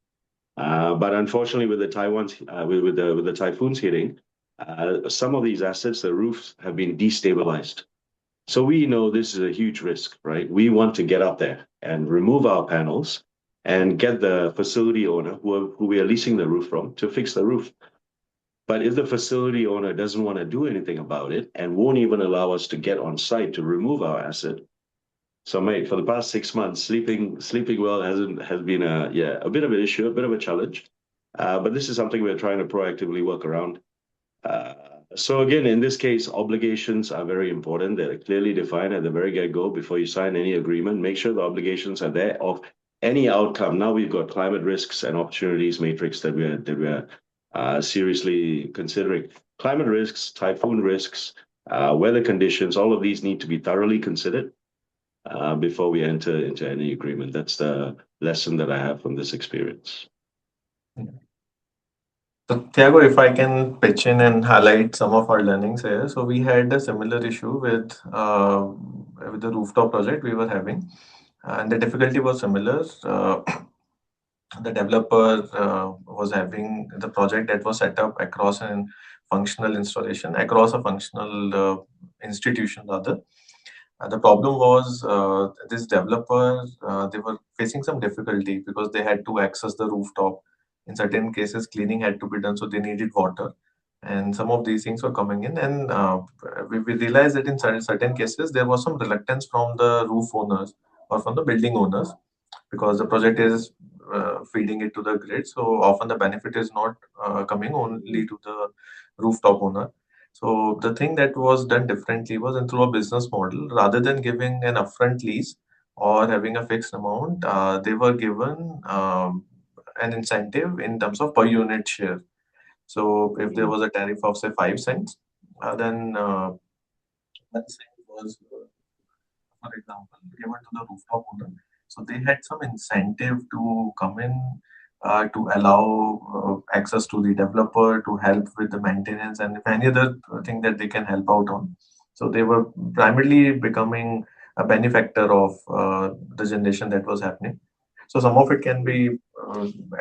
But unfortunately, with the typhoons hitting, some of these assets, the roofs have been destabilized. So we know this is a huge risk, right? We want to get up there and remove our panels and get the facility owner who we are leasing the roof from to fix the roof. But if the facility owner doesn't want to do anything about it and won't even allow us to get on site to remove our asset, so mate, for the past 6 months, sleeping well has been a bit of an issue, a bit of a challenge. But this is something we're trying to proactively work around. So again, in this case, obligations are very important. They're clearly defined at the very get-go before you sign any agreement. Make sure the obligations are there of any outcome. Now we've got climate risks and opportunities matrix that we're seriously considering. Climate risks, typhoon risks, weather conditions, all of these need to be thoroughly considered before we enter into any agreement. That's the lesson that I have from this experience. So, Thiago, if I can pitch in and highlight some of our learnings here. So, we had a similar issue with the rooftop project we were having, and the difficulty was similar. The developer was having the project that was set up across a functional installation, across a functional institution rather. The problem was this developer, they were facing some difficulty because they had to access the rooftop. In certain cases, cleaning had to be done, so they needed water. And some of these things were coming in. And we realized that in certain cases, there was some reluctance from the roof owners or from the building owners because the project is feeding it to the grid. So often the benefit is not coming only to the rooftop owner. So the thing that was done differently was in through a business model, rather than giving an upfront lease or having a fixed amount, they were given an incentive in terms of per unit share. So if there was a tariff of say 5 cents, then that cent was, for example, given to the rooftop owner. So they had some incentive to come in to allow access to the developer to help with the maintenance and if any other thing that they can help out on. So they were primarily becoming a benefactor of the generation that was happening. So some of it can be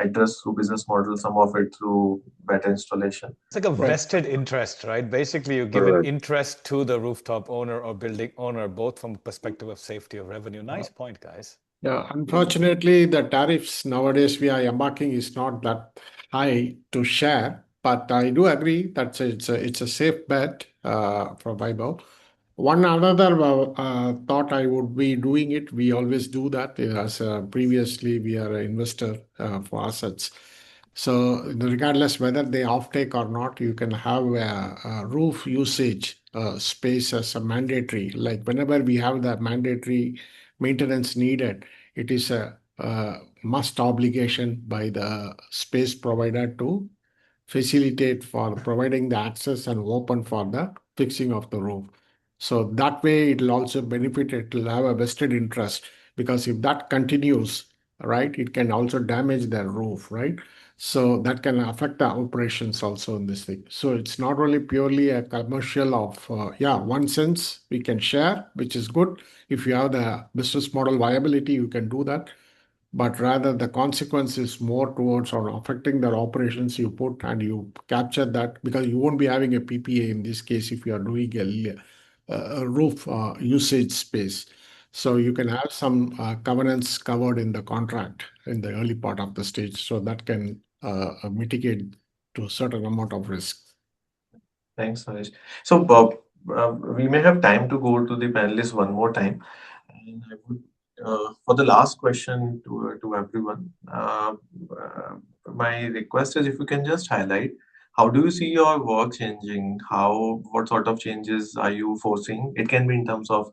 addressed through business model, some of it through better installation. It's like a vested interest, right? Basically, you give an interest to the rooftop owner or building owner, both from the perspective of safety or revenue. Nice point, guys. Yeah, unfortunately, the tariffs nowadays we are embarking is not that high to share, but I do agree that it's a safe bet for Bible. One another thought I would be doing it. We always do that as previously we are an investor for assets. So regardless whether they offtake or not, you can have a roof usage space as a mandatory. Like whenever we have the mandatory maintenance needed, it is a must obligation by the space provider to facilitate for providing the access and open for the fixing of the roof. So that way it will also benefit, it will have a vested interest because if that continues, right, it can also damage the roof, right? So that can affect the operations also in this thing. So it's not really purely a commercial of, yeah, 1 cent we can share, which is good. If you have the business model viability, you can do that, but rather the consequence is more towards or affecting their operations you put and you capture that because you won't be having a PPA in this case if you are doing a roof usage space. So you can have some covenants covered in the contract in the early part of the stage, so that can mitigate to a certain amount of risk. Thanks, Harish. So, Bob, we may have time to go to the panelists one more time. And I would, for the last question to everyone, my request is if you can just highlight how do you see your work changing? What sort of changes are you foreseeing? It can be in terms of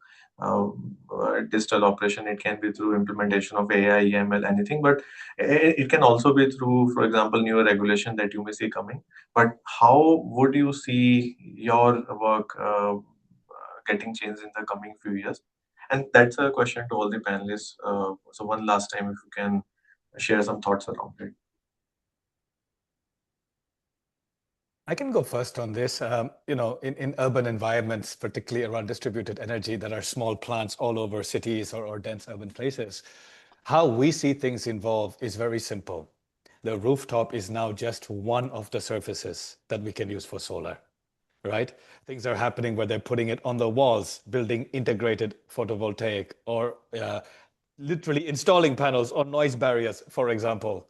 digital operation, it can be through implementation of AI, ML, anything, but it can also be through, for example, new regulation that you may see coming. But how would you see your work getting changed in the coming few years? And that's a question to all the panelists. So one last time, if you can share some thoughts around it. I can go first on this. In urban environments, particularly around distributed energy, that are small plants all over cities or dense urban places, how we see things evolve is very simple. The rooftop is now just one of the surfaces that we can use for solar, right? Things are happening where they're putting it on the walls, building integrated photovoltaic, or literally installing panels or noise barriers, for example,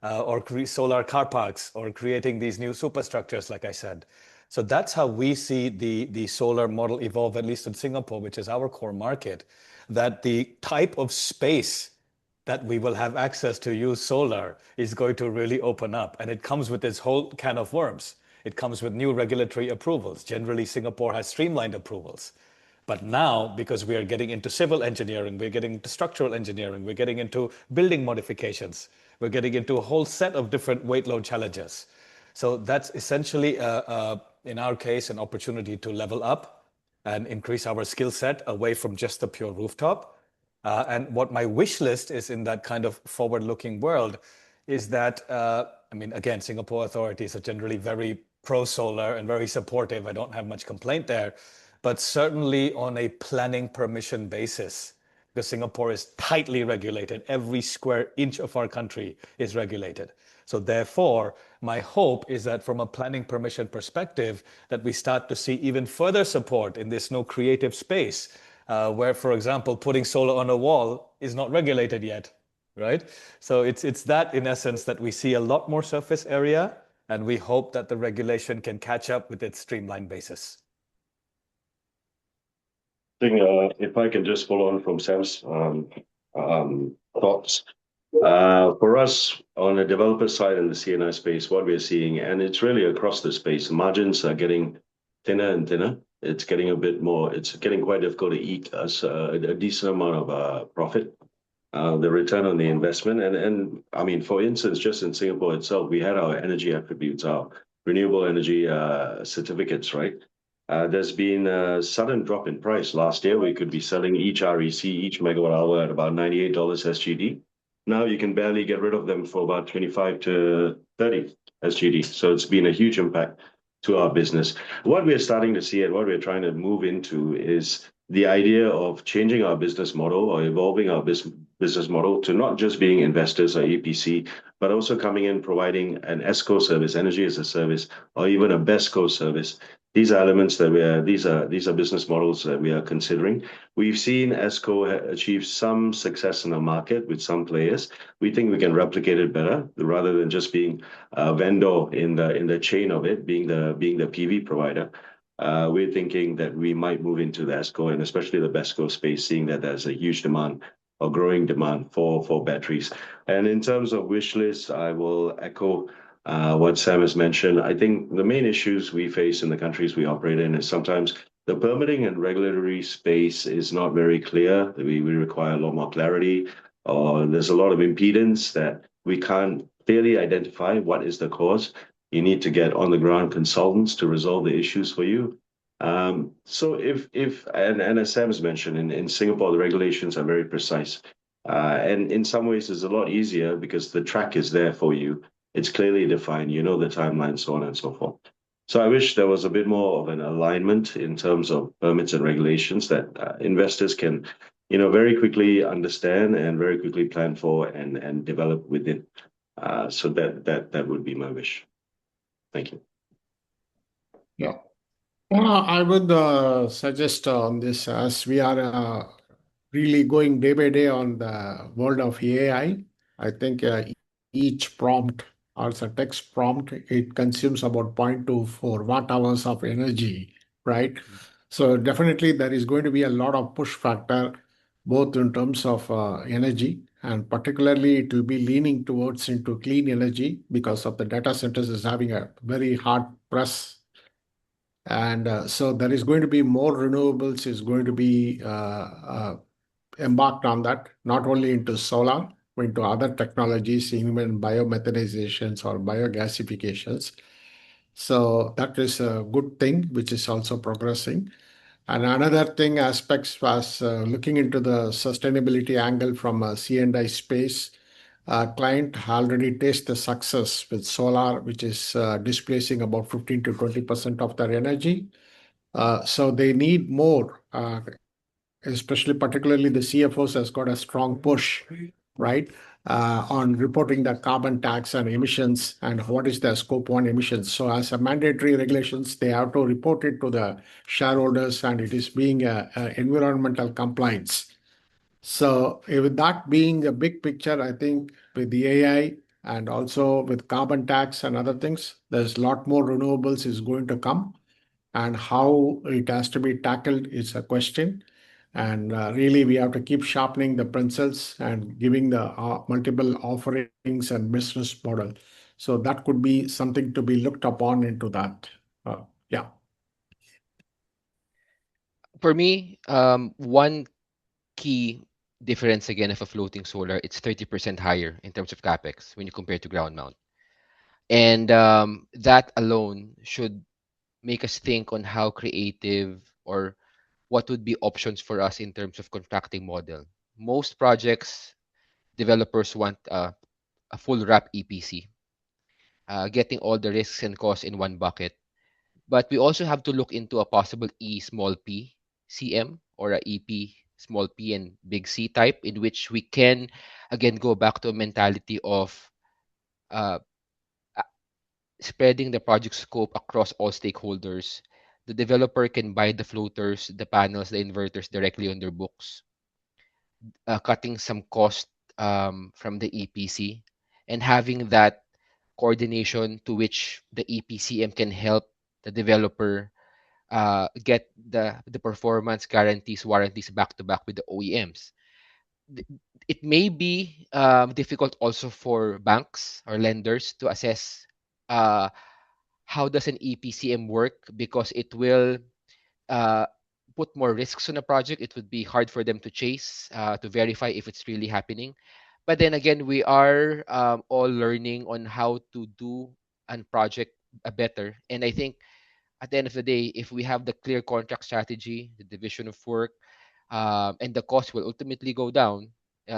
or solar car parks, or creating these new superstructures, like I said. So that's how we see the solar model evolve, at least in Singapore, which is our core market, that the type of space that we will have access to use solar is going to really open up. And it comes with this whole can of worms. It comes with new regulatory approvals. Generally, Singapore has streamlined approvals. But now, because we are getting into civil engineering, we're getting into structural engineering, we're getting into building modifications, we're getting into a whole set of different weight load challenges. So that's essentially, in our case, an opportunity to level up and increase our skill set away from just the pure rooftop. And what my wish list is in that kind of forward-looking world is that, again, Singapore authorities are generally very pro-solar and very supportive. I don't have much complaint there, but certainly on a planning permission basis, because Singapore is tightly regulated. Every square inch of our country is regulated. So therefore, my hope is that from a planning permission perspective, that we start to see even further support in this new creative space, where, for example, putting solar on a wall is not regulated yet, right? So it's that, in essence, that we see a lot more surface area, and we hope that the regulation can catch up with its streamlined basis. I think if I can just follow on from Sam's thoughts. For us, on the developer side in the CNI space, what we're seeing, and it's really across the space, margins are getting thinner and thinner. It's getting a bit more, it's getting quite difficult to eke us a decent amount of profit. The return on the investment. And I mean, for instance, just in Singapore itself, we had our energy attributes, our renewable energy certificates, right? There's been a sudden drop in price. Last year, we could be selling each REC, each megawatt hour at about $98 SGD. Now you can barely get rid of them for about 25 to 30 SGD. So it's been a huge impact to our business. What we're starting to see and what we're trying to move into is the idea of changing our business model or evolving our business model to not just being investors or EPC, but also coming in providing an ESCO service, energy as a service, or even a BESCO service these are elements that these are business models that we are considering. We've seen ESCO achieve some success in the market with some players. We think we can replicate it better rather than just being a vendor in the chain of it, being the PV provider. We're thinking that we might move into the ESCO and especially the BESCO space, seeing that there's a huge demand or growing demand for batteries. And in terms of wish list, I will echo what Sam has mentioned. I think the main issues we face in the countries we operate in is sometimes the permitting and regulatory space is not very clear. We require a lot more clarity, or there's a lot of impedance that we can't clearly identify what is the cause. You need to get on the ground consultants to resolve the issues for you. So if and as Sam has mentioned, in Singapore, the regulations are very precise. And in some ways, it's a lot easier because the track is there for you. It's clearly defined, you know the timeline, so on and so forth. So I wish there was a bit more of an alignment in terms of permits and regulations that investors can, very quickly understand and very quickly plan for and develop within. So that would be my wish. Thank you. Yeah. I would suggest on this, as we are really going day by day on the world of AI, I think each prompt or it's a text prompt, it consumes about 0.24 watt hours of energy, right? So definitely there is going to be a lot of push factor, both in terms of energy, and particularly it will be leaning towards into clean energy because of the data centers is having a very hard press. And so there is going to be more renewables is going to be embarked on that, not only into solar, but into other technologies, even biomethanizations or biogasifications. So that is a good thing, which is also progressing. And another thing aspects was looking into the sustainability angle from a C&I space. Client already tasted the success with solar, which is displacing about 15 to 20% of their energy. So they need more, especially particularly the CFOs has got a strong push, right, on reporting the carbon tax and emissions and what is the scope one emissions. So as a mandatory regulations, they have to report it to the shareholders and it is being a environmental compliance. So with that being a big picture, I think with the AI and also with carbon tax and other things, there's a lot more renewables is going to come and how it has to be tackled is a question. And really, we have to keep sharpening the pencils and giving the multiple offerings and business model. So that could be something to be looked upon into that. Yeah. For me, one key difference again of a floating solar, it's 30% higher in terms of capex when you compare to ground mount. And that alone should make us think on how creative or what would be options for us in terms of contracting model. Most projects, developers want a full wrap EPC, getting all the risks and costs in one bucket. But we also have to look into a possible E small p CM or a EP small p and big C type, in which we can again go back to a mentality of uh, spreading the project scope across all stakeholders. The developer can buy the floaters, the panels, the inverters directly on their books, cutting some cost from the EPC, and having that coordination to which the EPCM can help the developer get the performance guarantees, warranties back to back with the OEMs. It may be difficult also for banks or lenders to assess uh, how does an EPCM work, because it will uh, put more risks on a project. It would be hard for them to chase to verify if it's really happening. But then again, we are all learning on how to do a project better. And I think at the end of the day, if we have the clear contract strategy, the division of work, and the cost will ultimately go down,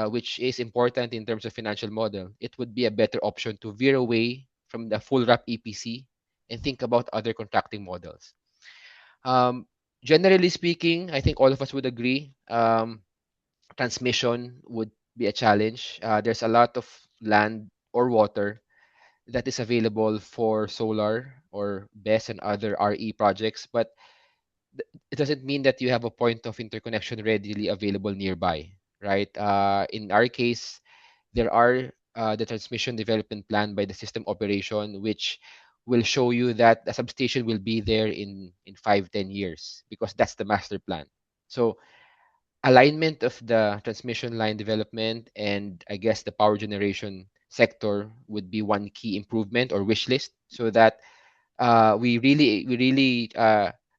which is important in terms of financial model, it would be a better option to veer away from the full wrap EPC and think about other contracting models. Um, Generally speaking, I think all of us would agree transmission would be a challenge. There's a lot of land or water that is available for solar or BESS and other RE projects, but it doesn't mean that you have a point of interconnection readily available nearby, right? In our case, there are the transmission development plan by the system operation, which will show you that the substation will be there in 5-10 years because that's the master plan. So alignment of the transmission line development and I guess the power generation sector would be one key improvement or wish list so that we really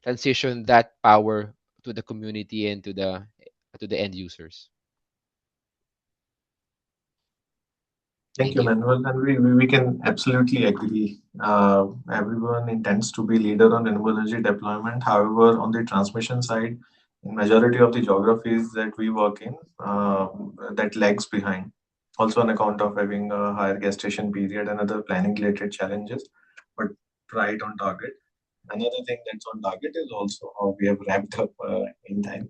transition that power to the community and to the end users. Thank Thank you, you. Manuel. And we can absolutely agree. Everyone intends to be leader on renewable energy deployment. However, on the transmission side, in majority of the geographies that we work in, that lags behind. Also on account of having a higher gestation period and other planning related challenges, but right on target. Another thing that's on target is also how we have wrapped up in time.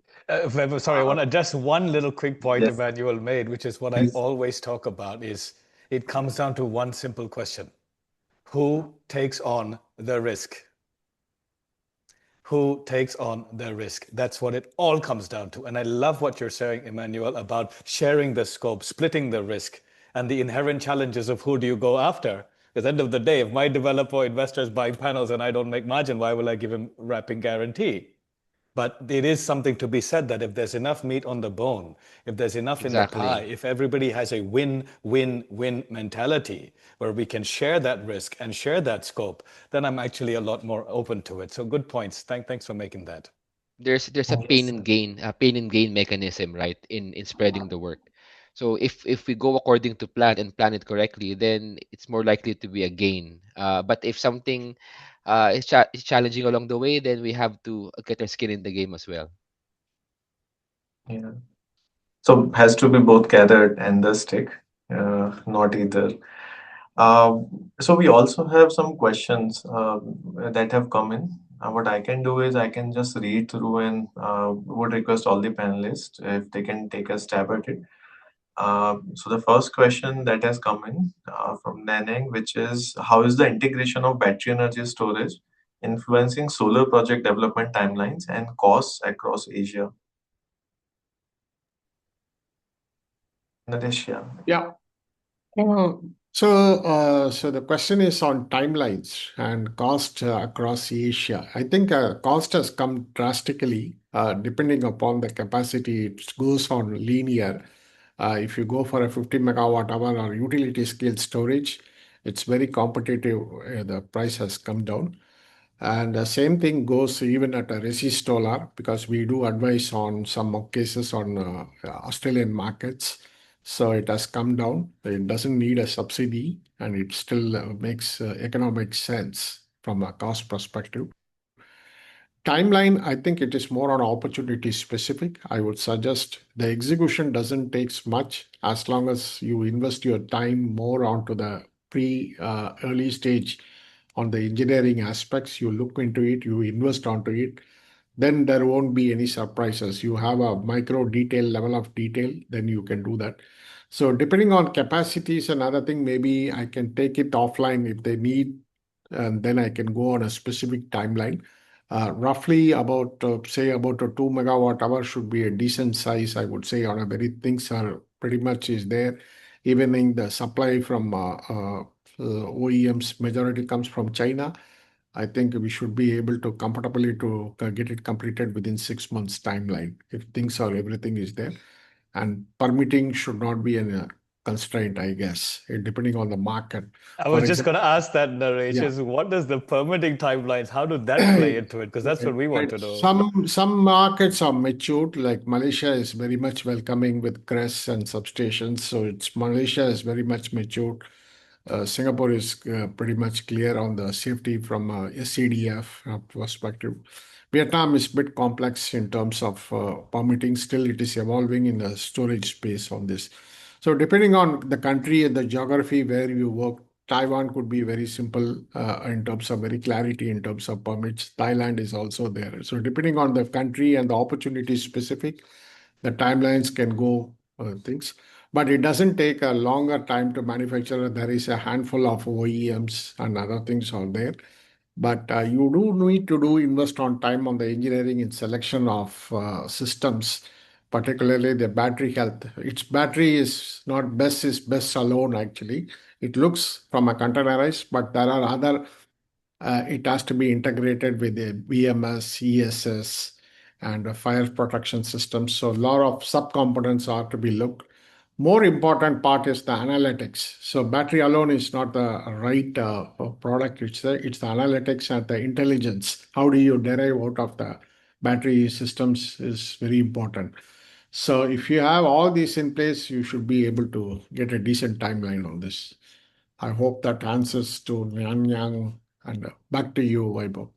Sorry, I want to address one little quick point Yes, Emmanuel made, which is what I please. always talk about is it comes down to one simple question. Who takes on the risk? Who takes on the risk? That's what it all comes down to. And I love what you're saying, Emmanuel, about sharing the scope, splitting the risk, and the inherent challenges of who do you go after. Because at the end of the day, if my developer investor is buying panels and I don't make margin, why will I give him wrapping guarantee? But it is something to be said that if there's enough meat on the bone, if there's enough in the pie, Exactly. if everybody has a win-win-win mentality where we can share that risk and share that scope, then I'm actually a lot more open to it. So good points. Thanks for making that. There's a Yes, sir. pain and gain mechanism, right, in spreading the work. So if we go according to plan and plan it correctly, then it's more likely to be a gain. But if something is challenging along the way, then we have to get our skin in the game as well. Yeah. So has to be both carrot and the stick, not either. So we also have some questions that have come in. What I can do is I can just read through and would request all the panelists if they can take a stab at it. So the first question that has come in from Nanang, which is how is the integration of battery energy storage influencing solar project development timelines and costs across Asia? Nadesh, yeah. Yeah. So the question is on timelines and cost across Asia. I think cost has come drastically depending upon the capacity. It goes on linear. If you go for a 50 megawatt hour or utility scale storage, it's very competitive. The price has come down. And the same thing goes even at a resistolar because we do advise on some cases on Australian markets. So it has come down. It doesn't need a subsidy and it still makes economic sense from a cost perspective. Timeline, I think it is more on opportunity specific. I would suggest the execution doesn't take much as long as you invest your time more onto the early stage on the engineering aspects. You look into it, you invest onto it, then there won't be any surprises. You have a micro detail level of detail, then you can do that. So depending on capacities and other thing, maybe I can take it offline if they need, and then I can go on a specific timeline. Roughly about say about a 2 megawatt hour should be a decent size, I would say. On a very things are pretty much is there. Even in the supply from OEMs, majority comes from China. I think we should be able to comfortably to get it completed within 6 months timeline if things are everything is there, and permitting should not be a constraint, I guess, depending on the market. I For was just example, going to ask that, Naresh, yeah. is what does the permitting timelines, how did that play into it? Because that's what we want Right. to know. Some markets are matured, like Malaysia is very much welcoming with CRES and substations. So it's Malaysia is very much matured. Singapore is pretty much clear on the safety from SCDF perspective. Vietnam is a bit complex in terms of permitting. Still, it is evolving in the storage space on this. So depending on the country and the geography where you work, Taiwan could be very simple in terms of very clarity in terms of permits. Thailand is also there. So depending on the country and the opportunity specific, the timelines can go things. but it doesn't take a longer time to manufacture. There is a handful of OEMs and other things out there. But you do need to invest on time on the engineering and selection of systems, particularly the battery health. Its battery is not best is best alone actually. It looks from a containerized, but there are other it has to be integrated with the BMS, ESS, and a fire protection system. So a lot of subcomponents are to be looked. More important part is the analytics. So battery alone is not the right product. It's the analytics and the intelligence. How do you derive out of the battery systems is very important. So if you have all these in place, you should be able to get a decent timeline on this. I hope that answers to Nyang. And back to you, Vaibhav.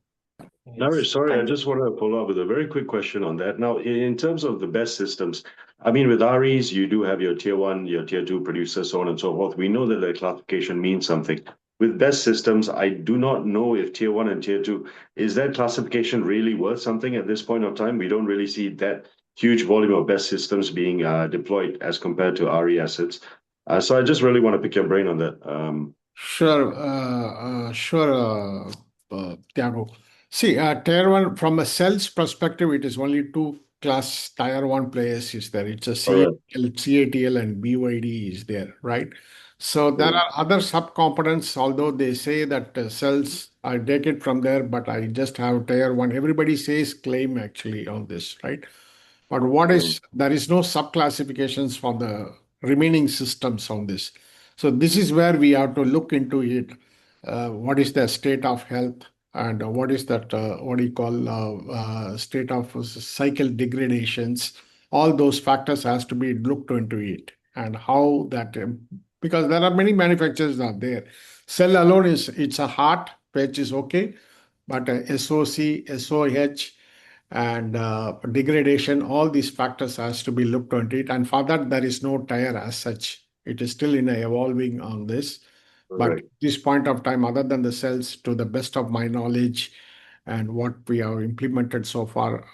Naresh, sorry, I just want to follow up with a very quick question on that. Now, in terms of the best systems, I mean, with REs, you do have your tier one, your tier two producers, so on and so forth. We know that the classification means something. With best systems, I do not know if tier one and tier two, is that classification really worth something at this point of time? We don't really see that huge volume of best systems being deployed as compared to RE assets. So I just really want to pick your brain on that. Sure, Tiago. See, tier one, from a sales perspective, it is only two class tier one players is there. It's a All right. CATL and BYD is there, right? So there Yeah. are other subcomponents, although they say that cells, I take it from there, but I just have tier one. Everybody says claim actually on this, right? But there is no subclassifications for the remaining systems on this. So this is where we have to look into it. What is the state of health and what is that, what do you call, state of cycle degradations? All those factors has to be looked into it and how that, because there are many manufacturers out there. Cell alone it's a heart, which is okay, but SOC, SOH, and degradation, all these factors has to be looked into it. And for that, there is no tire as such. It is still in a evolving on this. But Correct. this point of time, other than the cells, to the best of my knowledge and what we have implemented so far,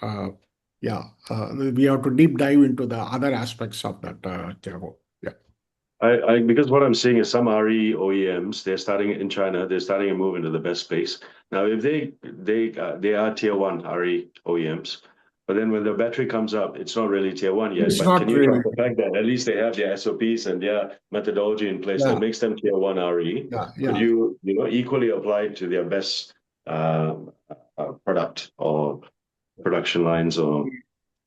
we have to deep dive into the other aspects of that, Thiago. Yeah. Because what I'm seeing is some RE OEMs, they're starting in China, they're starting to move into the best space. Now, if they are tier one RE OEMs, but then when the battery comes up, it's not really tier one yet. It's But not can you really. trust the fact that at least they have their SOPs and their methodology in place that Yeah, makes them tier one RE? yeah, Could yeah. you equally apply it to their best product or production lines or?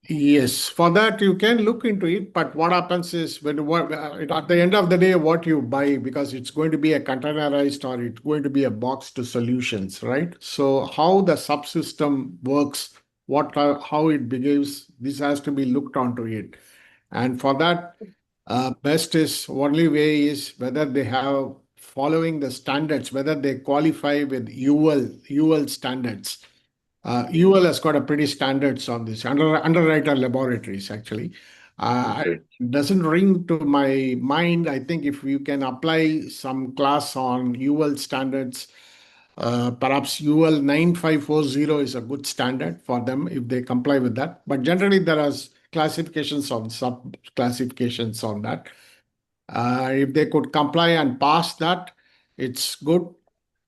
Yes, for that you can look into it, but what happens is at the end of the day, what you buy, because it's going to be a containerized or it's going to be a box to solutions, right? So how the subsystem works, how it behaves, this has to be looked onto it. And for that, best is only way is whether they have following the standards, whether they qualify with UL standards. UL has got a pretty standards on this, underwriter laboratories actually. Okay. It doesn't ring to my mind. I think if you can apply some class on UL standards, perhaps UL 9540 is a good standard for them if they comply with that. But generally, there are classifications on sub classifications on that. If they could comply and pass that, it's good.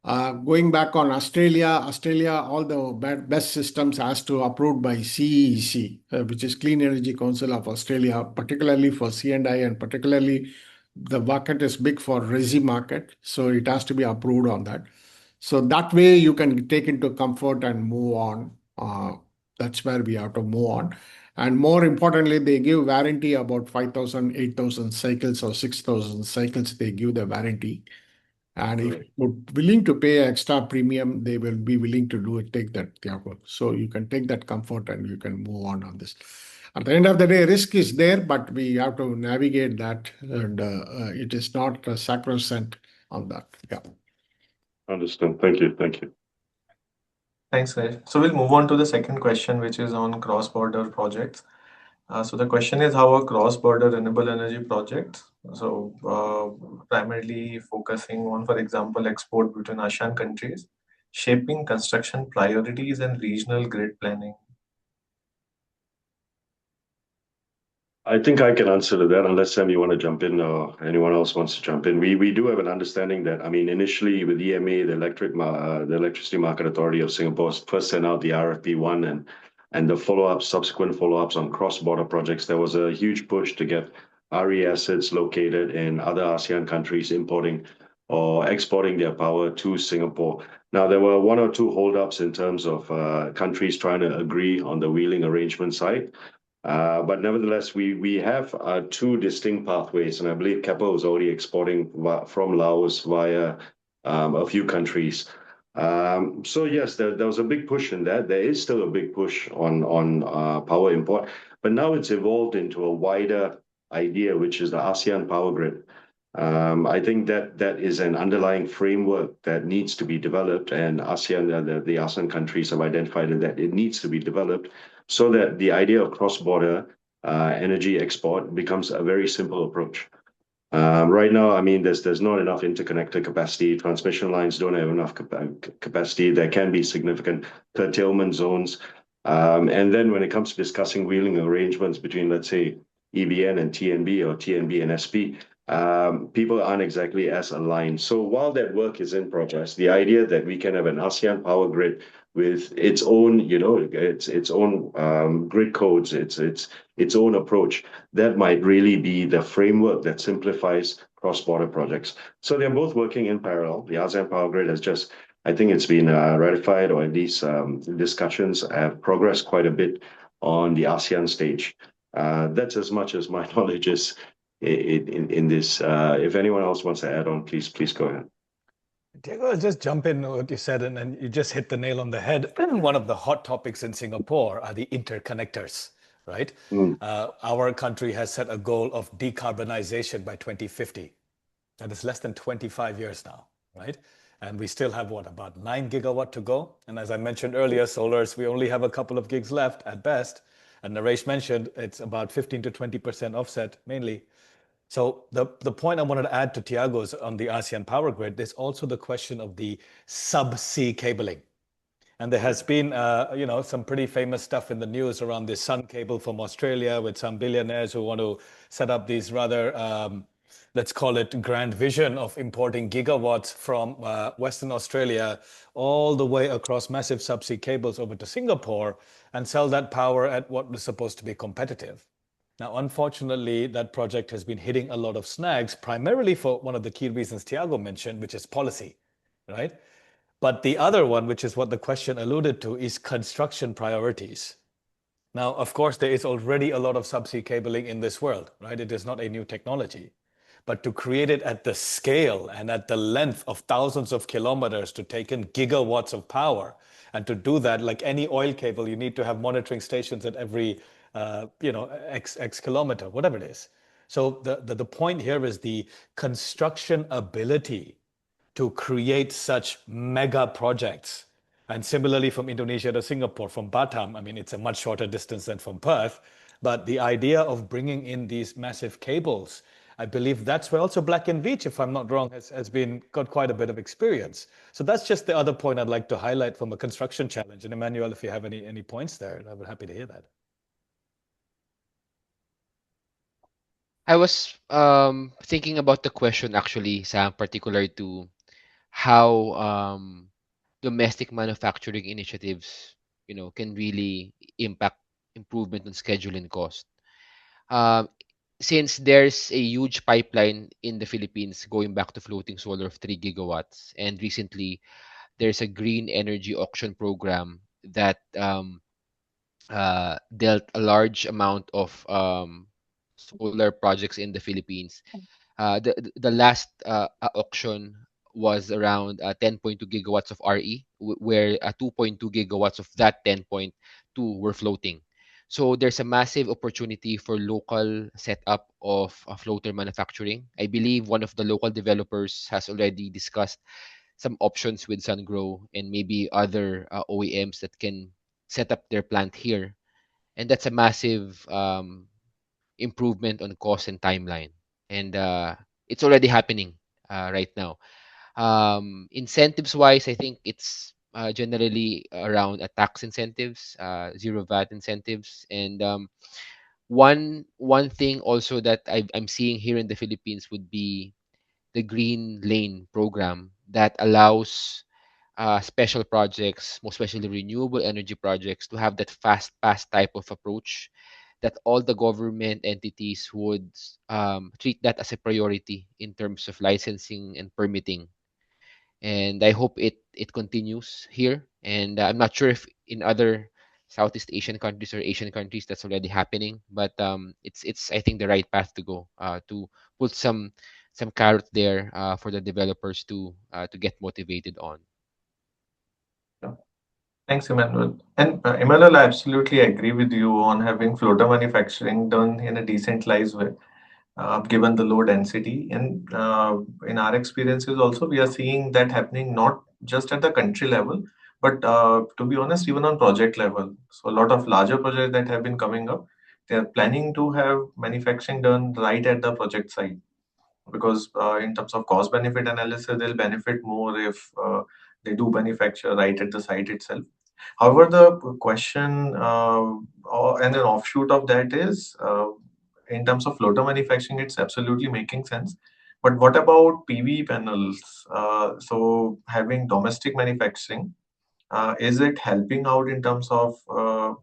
Going back on Australia, all the best systems has to approved by CEC, which is Clean Energy Council of Australia, particularly for C&I, and particularly the market is big for resi market, so it has to be approved on that. So that way you can take into comfort and move on. That's where we have to move on. And more importantly, they give warranty about 5,000, 8,000 cycles or 6,000 cycles. They give the warranty. And if Right. you're willing to pay extra premium, they will be willing to take that, Thiago. So you can take that comfort and you can move on this. At the end of the day, risk is there, but we have to navigate that, and it is not sacrosanct on that. Yeah. Understand. Thank you. Thank you. Thanks, Raj. So we'll move on to the second question, which is on cross-border projects. So the question is how a cross-border renewable energy project, so primarily focusing on, for example, export between ASEAN countries, shaping construction priorities and regional grid planning. I think I can answer to that unless Sam, you want to jump in or anyone else wants to jump in. We do have an understanding that, I mean, initially with EMA, the Electricity Market Authority of Singapore first sent out the RFP one and the subsequent follow-ups on cross-border projects. There was a huge push to get RE assets located in other ASEAN countries importing or exporting their power to Singapore. Now, there were one or two holdups in terms of countries trying to agree on the wheeling arrangement side. But nevertheless, we have two distinct pathways, and I believe Keppel is already exporting from Laos via a few countries. So yes, there was a big push in that. There is still a big push on power import, but now it's evolved into a wider idea, which is the ASEAN power grid. I think that is an underlying framework that needs to be developed, and the ASEAN countries have identified that it needs to be developed so that the idea of cross-border energy export becomes a very simple approach. Right now, I mean, there's not enough interconnector capacity. Transmission lines don't have enough capacity. There can be significant curtailment zones. And then when it comes to discussing wheeling arrangements between, let's say, EBN and TNB or TNB and SP, people aren't exactly as aligned. So while that work is in progress, the idea that we can have an ASEAN power grid with its own, its own grid codes, its own approach, that might really be the framework that simplifies cross-border projects. So they're both working in parallel. The ASEAN power grid has just, I think it's been ratified, or at least discussions have progressed quite a bit on the ASEAN stage. That's as much as my knowledge is in this. If anyone else wants to add on, please go ahead. Diego, I'll just jump in what you said, and you just hit the nail on the head. One of the hot topics in Singapore are the interconnectors, right? Our country has set a goal of decarbonization by 2050. And it's less than 25 years now, right? And we still have what, about 9 gigawatt to go? And as I mentioned earlier, solars, we only have a couple of gigs left at best. And Naresh mentioned it's about 15 to 20% offset mainly. So the point I wanted to add to Tiago's on the ASEAN power grid, there's also the question of the subsea cabling. And there has been, some pretty famous stuff in the news around this sun cable from Australia with some billionaires who want to set up these rather, let's call it grand vision of importing gigawatts from Western Australia all the way across massive subsea cables over to Singapore and sell that power at what was supposed to be competitive. Now, unfortunately, that project has been hitting a lot of snags, primarily for one of the key reasons Tiago mentioned, which is policy, right? But the other one, which is what the question alluded to, is construction priorities. Now, of course, there is already a lot of subsea cabling in this world, right? It is not a new technology. But to create it at the scale and at the length of thousands of kilometers to take in gigawatts of power, and to do that, like any oil cable, you need to have monitoring stations at every, X kilometer, whatever it is. So the point here is the construction ability to create such mega projects. And similarly from Indonesia to Singapore, from Batam, I mean, it's a much shorter distance than from Perth, but the idea of bringing in these massive cables, I believe that's where also Black & Veatch, if I'm not wrong, has got quite a bit of experience. So that's just the other point I'd like to highlight from a construction challenge. And Emmanuel, if you have any points there, I'd be happy to hear that. I was thinking about the question actually, Sam, particular to how domestic manufacturing initiatives, can really impact improvement on schedule and cost. Um, since there's a huge pipeline in the Philippines going back to floating solar of 3 gigawatts, and recently there's a green energy auction program that dealt a large amount of solar projects in the Philippines. The last auction was around 10.2 gigawatts of RE, where 2.2 gigawatts of that 10.2 were floating. So there's a massive opportunity for local setup of floater manufacturing. I believe one of the local developers has already discussed some options with SunGrow and maybe other OEMs that can set up their plant here. And that's a massive improvement on cost and timeline. And it's already happening right now. Incentives wise, I think it's generally around tax incentives, zero VAT incentives, and One thing also that I'm seeing here in the Philippines would be the Green Lane program that allows special projects, most especially renewable energy projects, to have that fast pass type of approach that all the government entities would treat that as a priority in terms of licensing and permitting. And I hope it continues here. And I'm not sure if in other Southeast Asian countries or Asian countries that's already happening, but it's I think the right path to go to put some carrot there for the developers to get motivated on. Yeah. Thanks, Emmanuel. And Emmanuel, I absolutely agree with you on having floater manufacturing done in a decentralized way, given the low density. And in our experiences also, we are seeing that happening not just at the country level, but to be honest, even on project level. So a lot of larger projects that have been coming up, they are planning to have manufacturing done right at the project site because in terms of cost benefit analysis, they'll benefit more if they do manufacture right at the site itself. However, the question and an offshoot of that is in terms of floater manufacturing, it's absolutely making sense. But what about PV panels? So having domestic manufacturing, is it helping out in terms of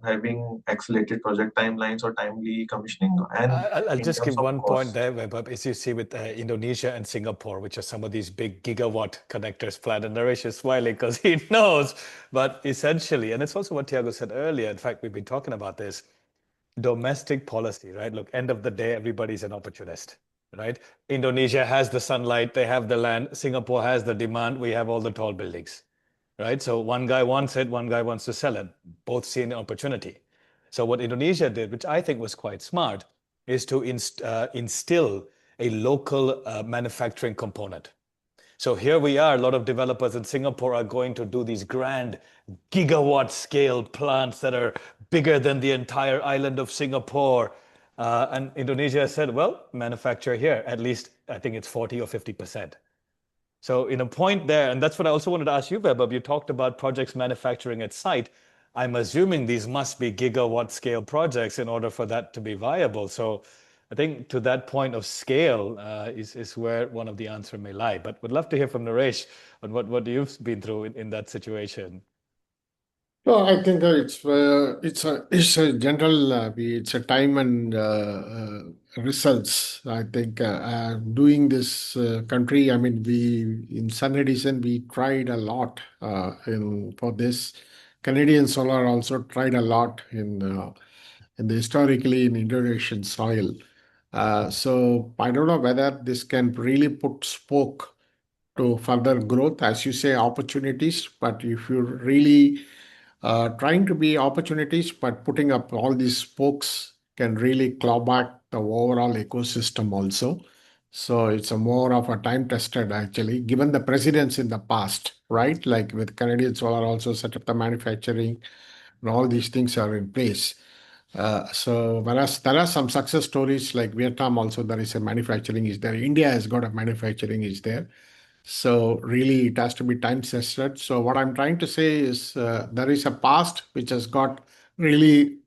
having accelerated project timelines or timely commissioning and I'll in just terms give of one point cost? there, Webab, as you see with Indonesia and Singapore, which are some of these big gigawatt connectors. Flat and Naresh is smiling because he knows. But essentially, and it's also what Tiago said earlier. In fact, we've been talking about this domestic policy, right? Look, end of the day, everybody's an opportunist, right? Indonesia has the sunlight, they have the land. Singapore has the demand, we have all the tall buildings, right? So one guy wants it, one guy wants to sell it. Both see an opportunity. So what Indonesia did, which I think was quite smart, is to instill a local manufacturing component. So here we are, a lot of developers in Singapore are going to do these grand gigawatt scale plants that are bigger than the entire island of Singapore. And Indonesia said, well, manufacture here, at least I think it's 40 or 50%. So in a point there, and that's what I also wanted to ask you, Webab, you talked about projects manufacturing at site. I'm assuming these must be gigawatt scale projects in order for that to be viable. So I think to that point of scale is where one of the answer may lie. But would love to hear from Naresh on what you've been through in that situation. No, I think it's a general it's a time and results. I think doing this country. I mean, we in Sun Edison we tried a lot for this. Canadian Solar also tried a lot in the historically in Indonesian soil. So I don't know whether this can really put spoke to further growth, as you say, opportunities. But if you really trying to be opportunities, but putting up all these spokes can really claw back the overall ecosystem also. So it's a more of a time tested actually, given the precedents in the past, right? Like with Canadian Solar also set up the manufacturing and all these things are in place. So whereas there are some success stories like Vietnam also there is a manufacturing is there. India has got a manufacturing is there. So really, it has to be time tested. So what I'm trying to say is there is a past which has got really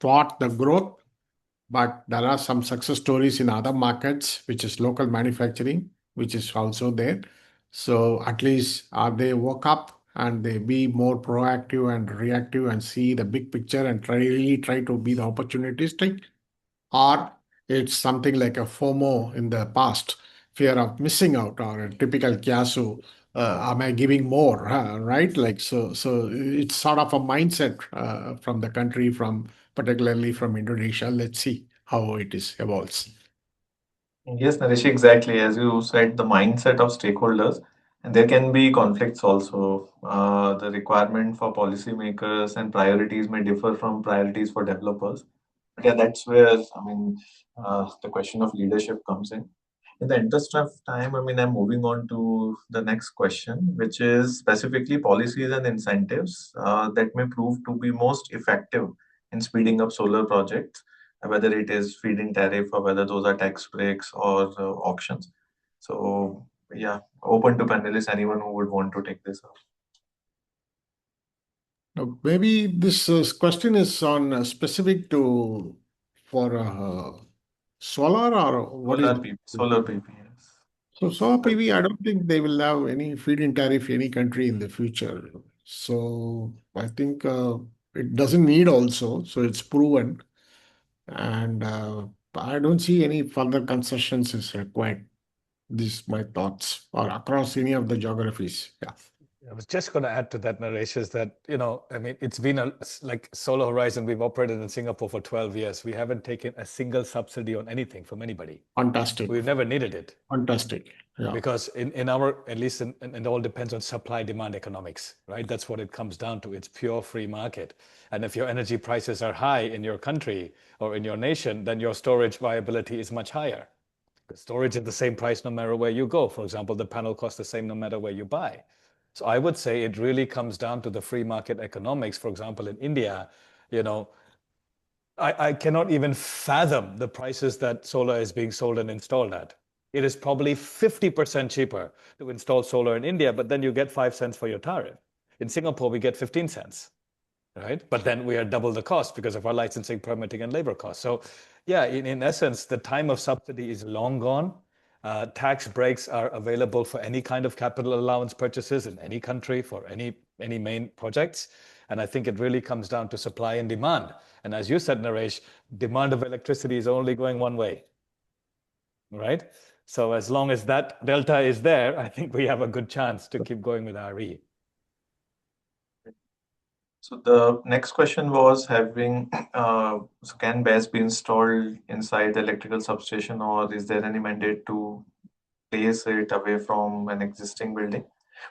thought the growth, but there are some success stories in other markets, which is local manufacturing, which is also there. So at least they woke up and they be more proactive and reactive and see the big picture and really try to be the opportunistic, or it's something like a FOMO in the past, fear of missing out, or a typical kiasu. Am I giving more? Right? Like so, it's sort of a mindset from the country, from particularly from Indonesia. Let's see how it is evolves. Yes, Naresh, exactly. As you said, the mindset of stakeholders, and there can be conflicts also. The requirement for policymakers and priorities may differ from priorities for developers. But yeah, that's where, I mean, the question of leadership comes in. In the interest of time, I mean, I'm moving on to the next question, which is specifically policies and incentives that may prove to be most effective in speeding up solar projects, whether it is feed-in tariff or whether those are tax breaks or auctions. So, yeah, open to panelists, anyone who would want to take this up. Now, maybe this question is on specific to for solar or what is? Solar PV, yes. So solar PV, I don't think they will have any feed-in tariff any country in the future. So I think it doesn't need also. So it's proven, and I don't see any further concessions is required. These my thoughts, or across any of the geographies. Yeah. I was just going to add to that, Naresh, is that, I mean, it's been like Solar Horizon, we've operated in Singapore for 12 years. We haven't taken a single subsidy on anything from anybody. Fantastic. We've never needed it. Fantastic. Yeah. Because in our, at least, and it all depends on supply demand economics, right? That's what it comes down to. It's pure free market. And if your energy prices are high in your country or in your nation, then your storage viability is much higher. Because storage is the same price no matter where you go. For example, the panel costs the same no matter where you buy. So I would say it really comes down to the free market economics. For example, in India, I cannot even fathom the prices that solar is being sold and installed at. It is probably 50% cheaper to install solar in India, but then you get 5 cents for your tariff. In Singapore, we get 15 cents, right? But then we are double the cost because of our licensing, permitting, and labor costs. So yeah, in essence, the time of subsidy is long gone. Tax breaks are available for any kind of capital allowance purchases in any country for any main projects. And I think it really comes down to supply and demand. And as you said, Naresh, demand of electricity is only going one way, right? So as long as that delta is there, I think we have a good chance to keep going with RE. So the next question was so can BESS be installed inside the electrical substation, or is there any mandate to place it away from an existing building?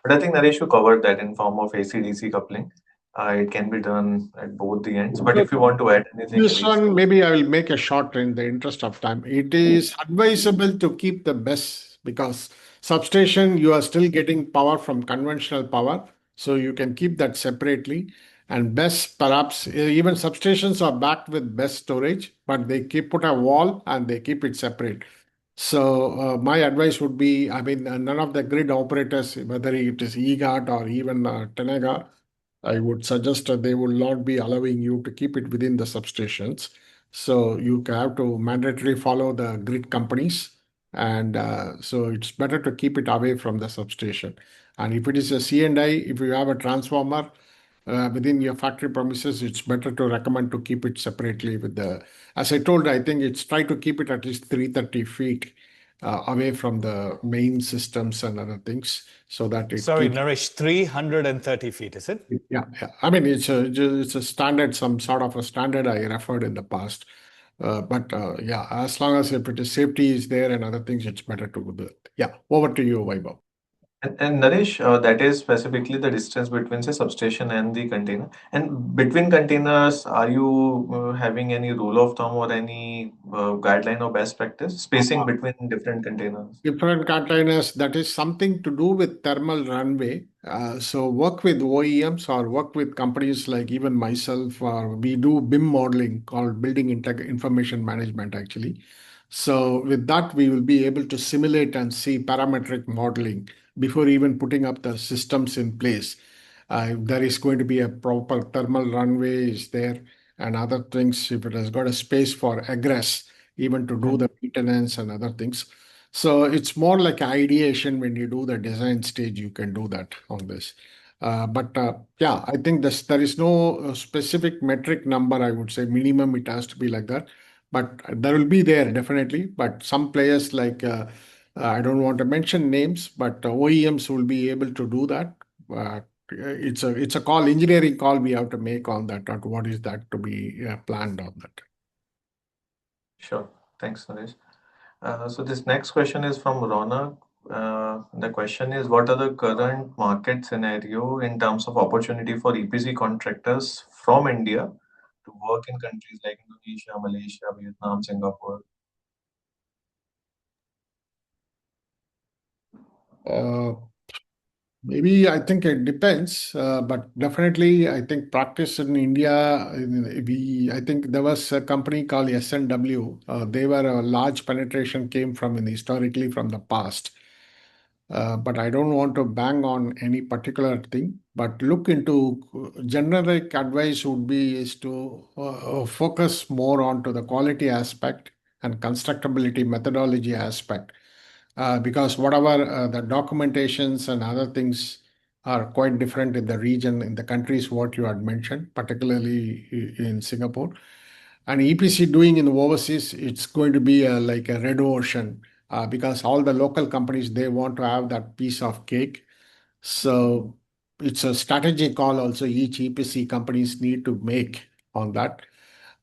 But I think Naresh, you covered that in form of AC/DC coupling. It can be done at both the ends. But if you want to add anything, This please. one, maybe I will make a short in the interest of time. It is advisable to keep the best because substation, you are still getting power from conventional power. So you can keep that separately. And best, perhaps, even substations are backed with best storage, but they put a wall and they keep it separate. So my advice would be, I mean, none of the grid operators, whether it is EGAT or even Tenega, I would suggest that they will not be allowing you to keep it within the substations. So you have to mandatorily follow the grid companies. And so it's better to keep it away from the substation. And if it is a C&I, if you have a transformer within your factory premises, it's better to recommend to keep it separately with as I told, I think it's try to keep it at least 330 feet away from the main systems and other things so that it Sorry, keeps. Naresh, 330 feet, is it? Yeah. I mean, it's a standard, some sort of a standard I referred in the past. But yeah, as long as if it is safety is there and other things, it's better to do it. Yeah. Over to you, Vaibhav. And Naresh, that is specifically the distance between, say, substation and the container. And between containers, are you having any rule of thumb or any guideline or best practice spacing between different containers? Different containers, that is something to do with thermal runway. So work with OEMs or work with companies like even myself, or we do BIM modeling called Building Information Management actually. So with that, we will be able to simulate and see parametric modeling before even putting up the systems in place. There is going to be a proper thermal runway is there and other things, if it has got a space for egress, even to do the maintenance and other things. So it's more like ideation when you do the design stage, you can do that on this. But yeah, I think there is no specific metric number, I would say minimum it has to be like that. But there will be there definitely. But some players like, I don't want to mention names, but OEMs will be able to do that. It's a call, engineering call we have to make on that, or what is that to be planned on that. Sure. Thanks, Naresh. So this next question is from Ronak. The question is, what are the current market scenario in terms of opportunity for EPC contractors from India to work in countries like Indonesia, Malaysia, Vietnam, Singapore? Maybe I think it depends, but definitely I think practice in India, I think there was a company called SNW. They were a large penetration came from historically from the past. but I don't want to bang on any particular thing. But look into generic advice would be is to focus more onto the quality aspect and constructability methodology aspect, because whatever the documentations and other things are quite different in the region, in the countries what you had mentioned, particularly in Singapore. And EPC doing in the overseas, it's going to be like a red ocean, because all the local companies, they want to have that piece of cake. So it's a strategic call also each EPC companies need to make on that.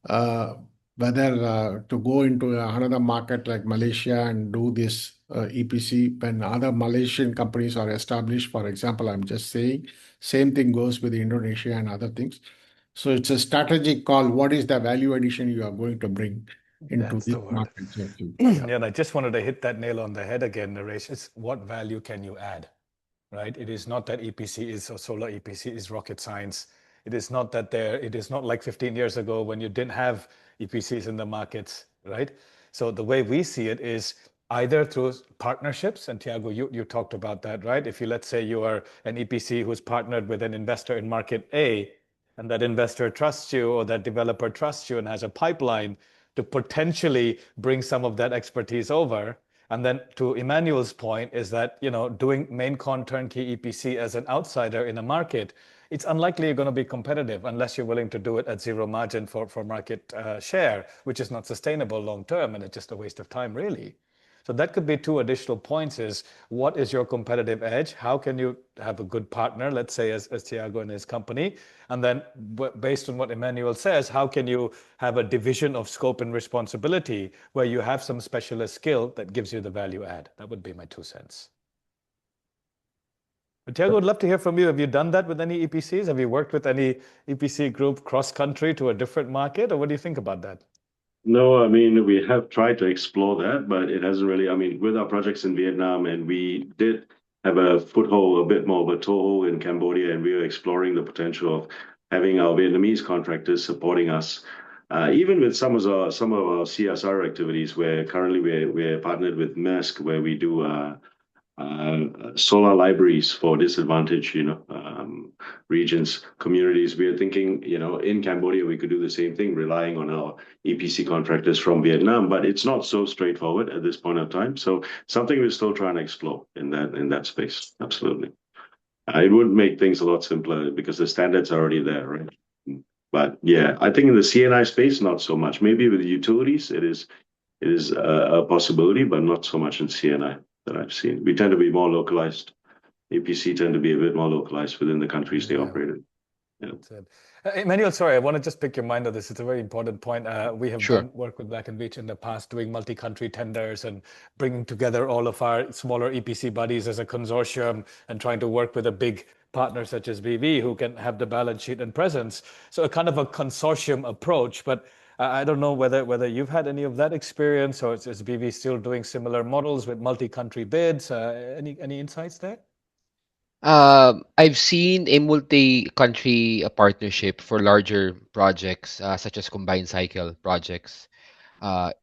Uh, Whether to go into another market like Malaysia and do this EPC when other Malaysian companies are established. For example, I'm just saying, same thing goes with Indonesia and other things. So it's a strategic call. What is the value addition you are going to bring into That's this the word. market? Actually? Yeah, and I just wanted to hit that nail on the head again, Naresh. It's what value can you add, right? It is not that EPC is or solar EPC is rocket science. It is not that there. It is not like 15 years ago when you didn't have EPCs in the markets, right? So the way we see it is either through partnerships, and Tiago, you talked about that, right? If you, let's say you are an EPC who's partnered with an investor in market A, and that investor trusts you or that developer trusts you and has a pipeline to potentially bring some of that expertise over. And then to Emmanuel's point is that, doing main con turnkey EPC as an outsider in a market, it's unlikely you're going to be competitive unless you're willing to do it at zero margin for market share, which is not sustainable long term, and it's just a waste of time, really. So that could be two additional points is what is your competitive edge? How can you have a good partner, let's say as Tiago and his company? And then based on what Emmanuel says, how can you have a division of scope and responsibility where you have some specialist skill that gives you the value add? That would be my 2 cents. But Tiago, would love to hear from you. Have you done that with any EPCs? Have you worked with any EPC group cross country to a different market? Or what do you think about that? No, I mean, we have tried to explore that, but it hasn't really. I mean, with our projects in Vietnam, and we did have a foothold, a bit more of a toehold in Cambodia, and we are exploring the potential of having our Vietnamese contractors supporting us, even with some of our CSR activities. Where currently we're partnered with Maersk, where we do solar libraries for disadvantaged, regions, communities. We are thinking, in Cambodia, we could do the same thing, relying on our EPC contractors from Vietnam, but it's not so straightforward at this point of time. So something we're still trying to explore in that space. Absolutely. It would make things a lot simpler because the standards are already there, right? But yeah, I think in the CNI space, not so much. Maybe with the utilities, it is a possibility, but not so much in CNI that I've seen. We tend to be more localized. APC tend to be a bit more localized within the countries they operate in. Yeah. That's it. Emmanuel, sorry, I want to just pick your mind on this. It's a very important point. We have Sure. done work with Black and Veatch in the past, doing multi-country tenders and bringing together all of our smaller EPC buddies as a consortium and trying to work with a big partner such as BV who can have the balance sheet and presence. So a kind of a consortium approach. But I don't know whether you've had any of that experience, or is BV still doing similar models with multi-country bids? Any insights there? I've seen a multi-country partnership for larger projects, such as combined cycle projects,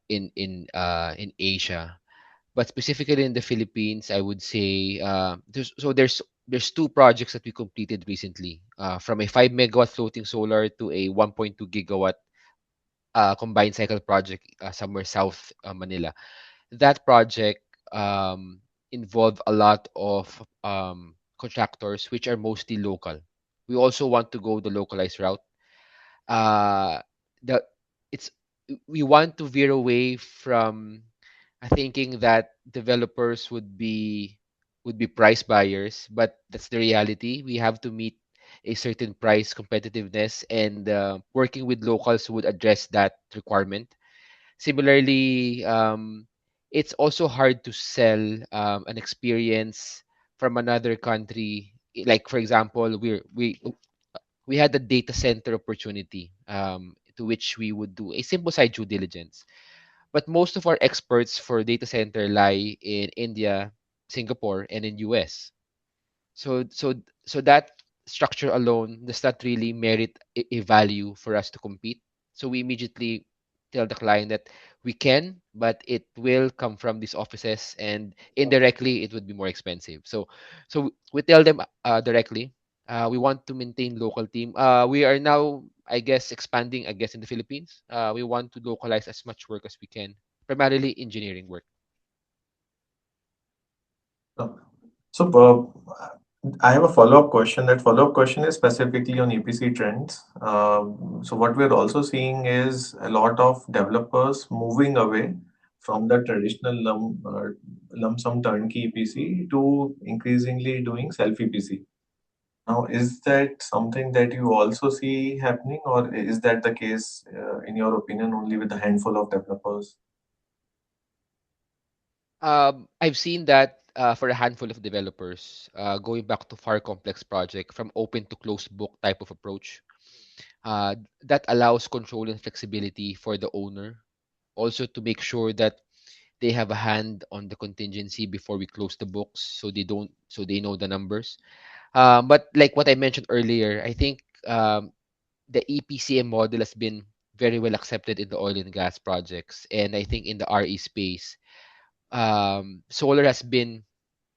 in Asia. But specifically in the Philippines, I would say there's two projects that we completed recently, from a 5 megawatt floating solar to a 1.2 gigawatt combined cycle project, somewhere south Manila. That project involved a lot of contractors, which are mostly local. We also want to go the localized route. Uh, the it's We want to veer away from thinking that developers would be price buyers, but that's the reality. We have to meet a certain price competitiveness, and working with locals would address that requirement. Similarly, it's also hard to sell an experience from another country. Like for example, we had a data center opportunity, to which we would do a simple site due diligence. But most of our experts for data center lie in India, Singapore, and in US. So that structure alone does not really merit a value for us to compete. So we immediately tell the client that we can, but it will come from these offices, and indirectly it would be more expensive. So we tell them directly. We want to maintain local team. We are now, I guess, expanding, I guess, in the Philippines. We want to localize as much work as we can, primarily engineering work. So, I have a follow-up question. That follow-up question is specifically on EPC trends. So, what we're also seeing is a lot of developers moving away from the traditional lump sum turnkey EPC to increasingly doing self EPC. Now, is that something that you also see happening, or is that the case, in your opinion, only with a handful of developers? I've seen that for a handful of developers, going back to far complex project from open to closed book type of approach, uh, that allows control and flexibility for the owner. Also to make sure that they have a hand on the contingency before we close the books, so they know the numbers. But like what I mentioned earlier, I think the EPCM model has been very well accepted in the oil and gas projects, and I think in the RE space, solar has been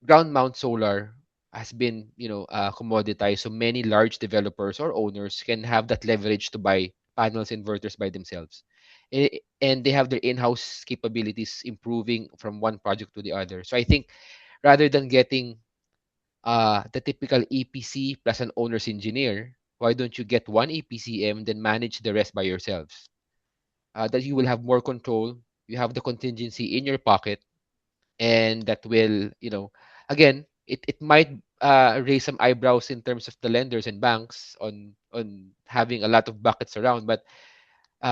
ground mount solar has been commoditized, so many large developers or owners can have that leverage to buy panels inverters by themselves. And they have their in-house capabilities improving from one project to the other. So I think rather than getting the typical EPC plus an owner's engineer, why don't you get one EPCM then manage the rest by yourselves? That you will have more control, you have the contingency in your pocket, and that will, again, it might raise some eyebrows in terms of the lenders and banks on having a lot of buckets around, but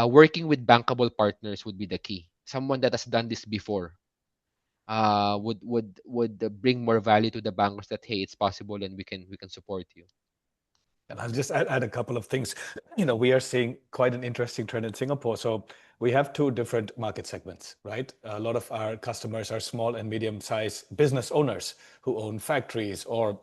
working with bankable partners would be the key. Someone that has done this before would bring more value to the bankers, that hey, it's possible and we can support you. And I'll just add a couple of things. We are seeing quite an interesting trend in Singapore. So we have two different market segments, right? A lot of our customers are small and medium-sized business owners who own factories or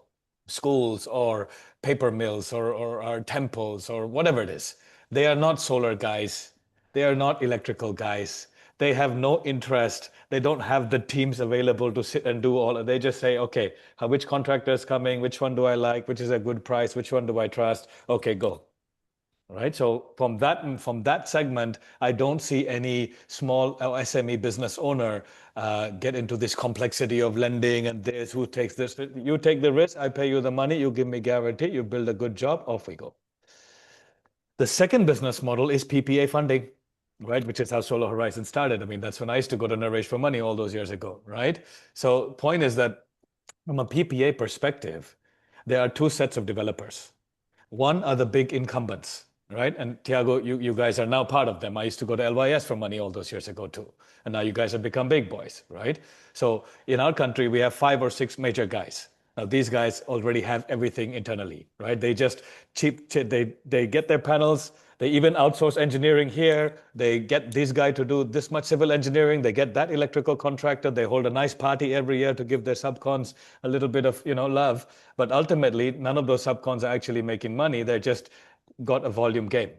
schools or paper mills or temples or whatever it is. They are not solar guys. They are not electrical guys. They have no interest. They don't have the teams available to sit and do all. They just say, okay, which contractor is coming? Which one do I like? Which is a good price? Which one do I trust? Okay, go. Right. So from that segment, I don't see any small SME business owner get into this complexity of lending and this. Who takes this? You take the risk. I pay you the money. You give me guarantee. You build a good job. Off we go. The second business model is PPA funding, right? Which is how Solar Horizon started. I mean, that's when I used to go to Naresh for money all those years ago, right? So point is that from a PPA perspective, there are two sets of developers. One are the big incumbents, right? And Tiago, you guys are now part of them. I used to go to LYS for money all those years ago too. And now you guys have become big boys, right? So in our country, we have 5 or 6 major guys. Now these guys already have everything internally, right? They just they get their panels. They even outsource engineering here. They get this guy to do this much civil engineering. They get that electrical contractor. They hold a nice party every year to give their subcons a little bit of love. But ultimately, none of those subcons are actually making money. They're just got a volume game.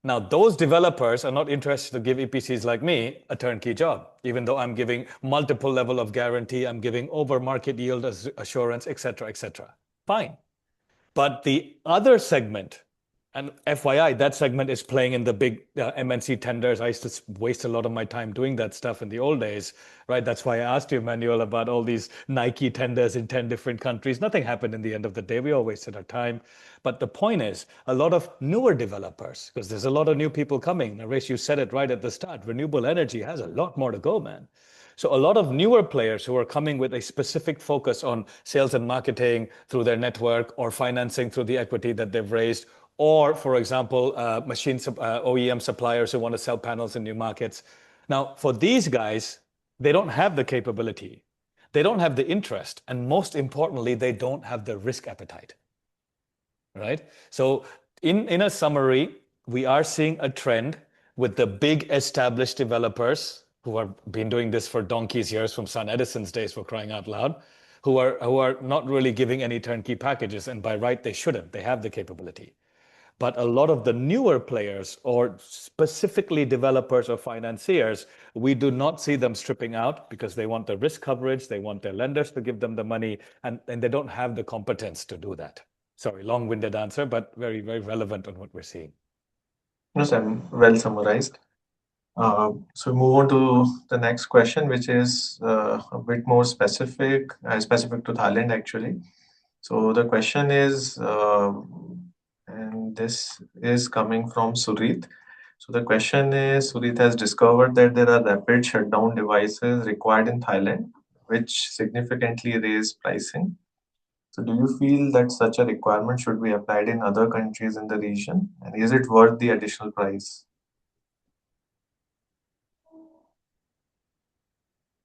Now, those developers are not interested to give EPCs like me a turnkey job, even though I'm giving multiple level of guarantee, I'm giving over market yield assurance, etc., etc. Fine. But the other segment, and FYI, that segment is playing in the big MNC tenders. I used to waste a lot of my time doing that stuff in the old days, right? That's why I asked you, Manuel, about all these Nike tenders in 10 different countries. Nothing happened in the end of the day. We all wasted our time. But the point is, a lot of newer developers, because there's a lot of new people coming. Naresh, you said it right at the start. Renewable energy has a lot more to go, man. So a lot of newer players who are coming with a specific focus on sales and marketing through their network or financing through the equity that they've raised, or for example, OEM suppliers who want to sell panels in new markets. Now, for these guys, they don't have the capability. They don't have the interest. And most importantly, they don't have the risk appetite. Right? So in a summary, we are seeing a trend with the big established developers who have been doing this for donkey's years, from Sun Edison's days, for crying out loud, who are not really giving any turnkey packages. And by right, they shouldn't. They have the capability. But a lot of the newer players, or specifically developers or financiers, we do not see them stripping out because they want the risk coverage, they want their lenders to give them the money, and they don't have the competence to do that. Sorry, long-winded answer, but very, very relevant on what we're seeing. Yes, I'm well summarized. So move on to the next question, which is a bit more specific to Thailand actually. So the question is, and this is coming from Surit. So the question is, Surit has discovered that there are rapid shutdown devices required in Thailand, which significantly raise pricing. So do you feel that such a requirement should be applied in other countries in the region? And is it worth the additional price?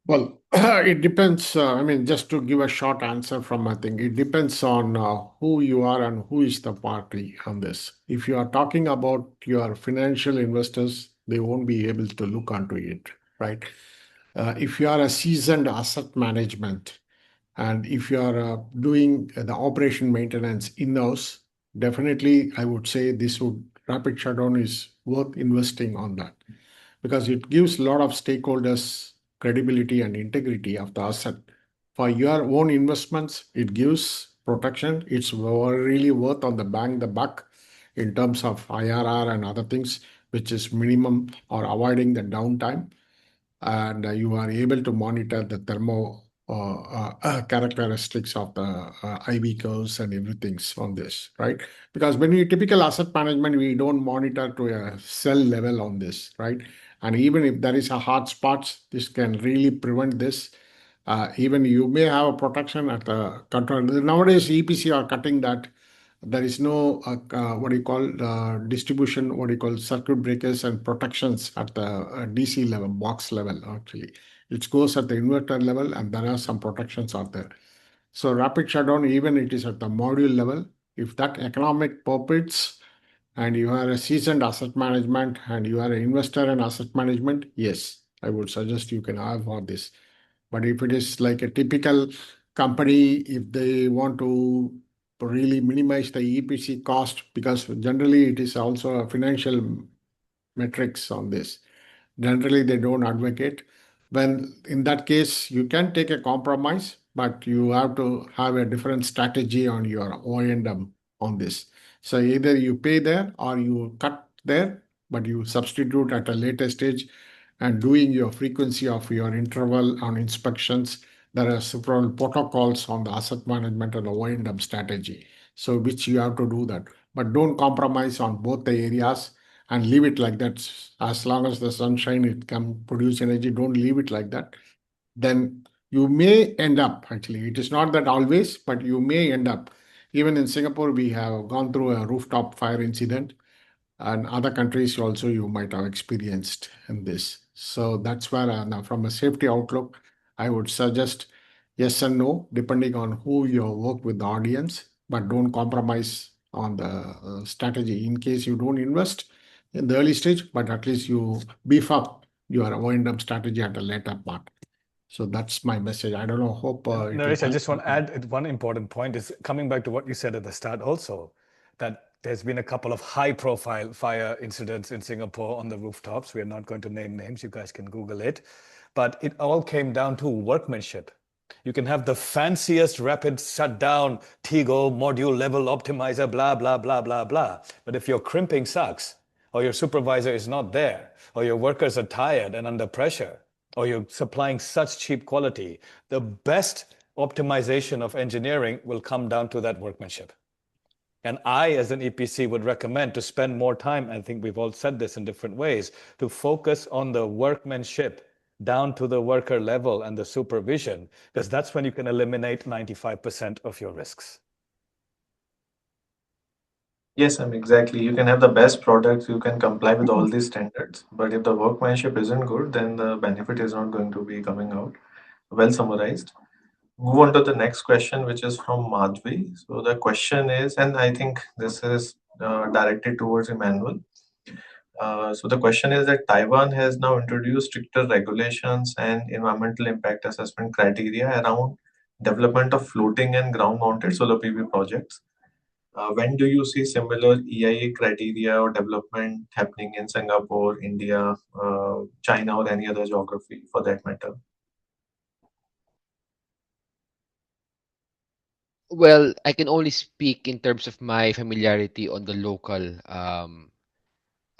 Well, it depends. I mean, just to give a short answer from my thing, it depends on who you are and who is the party on this. If you are talking about your financial investors, they won't be able to look onto it, right? If you are a seasoned asset management, and if you are doing the operation maintenance in-house, definitely I would say this would rapid shutdown is worth investing on that, because it gives a lot of stakeholders credibility and integrity of the asset. For your own investments, it gives protection. It's really worth on the bank the buck in terms of IRR and other things, which is minimum or avoiding the downtime, and you are able to monitor the thermo characteristics of the IV curves and everything on this, right? Because when we typical asset management, we don't monitor to a cell level on this, right? And even if there is a hot spots, this can really prevent this. Even you may have a protection at the control. Nowadays, EPC are cutting that. There is no what do you call distribution, what do you call circuit breakers and protections at the DC level, box level. Actually, it goes at the inverter level, and there are some protections out there. So rapid shutdown, even it is at the module level, if that economic purpose and you are a seasoned asset management and you are an investor in asset management, yes, I would suggest you can have for this. But if it is like a typical company, if they want to really minimize the EPC cost, because generally it is also a financial metrics on this. Generally, they don't advocate. When in that case, you can take a compromise, but you have to have a different strategy on your O&M on this. So either you pay there or you cut there, but you substitute at a later stage and doing your frequency of your interval on inspections. There are several protocols on the asset management and the O&M strategy. So which you have to do that. But don't compromise on both the areas and leave it like that. As long as the sunshine, it can produce energy. Don't leave it like that. Then you may end up, actually, it is not that always, but you may end up. Even in Singapore, we have gone through a rooftop fire incident, and other countries also you might have experienced in this. So that's where now from a safety outlook, I would suggest yes and no, depending on who you work with the audience, but don't compromise on the strategy in case you don't invest in the early stage, but at least you beef up your O&M strategy at a later part. So that's my message. I don't know, hope Naresh, I just want to add one important point is coming back to what you said at the start also, that there's been a couple of high profile fire incidents in Singapore on the rooftops. We are not going to name names. You guys can Google it. But it all came down to workmanship. You can have the fanciest rapid shutdown, Tigo, module level optimizer, blah, blah, blah, blah, blah. But if your crimping sucks, or your supervisor is not there, or your workers are tired and under pressure, or you're supplying such cheap quality, the best optimization of engineering will come down to that workmanship. And I, as an EPC, would recommend to spend more time, I think we've all said this in different ways, to focus on the workmanship down to the worker level and the supervision, because that's when you can eliminate 95% of your risks. Yes, exactly. You can have the best products, you can comply with all these standards, but if the workmanship isn't good, then the benefit is not going to be coming out. Well summarized. Move on to the next question, which is from Madhvi. So the question is, and I think this is directed towards Emmanuel. So the question is that Taiwan has now introduced stricter regulations and environmental impact assessment criteria around development of floating and ground-mounted solar PV projects. When do you see similar EIA criteria or development happening in Singapore, India, China, or any other geography for that matter? Well, I can only speak in terms of my familiarity on the local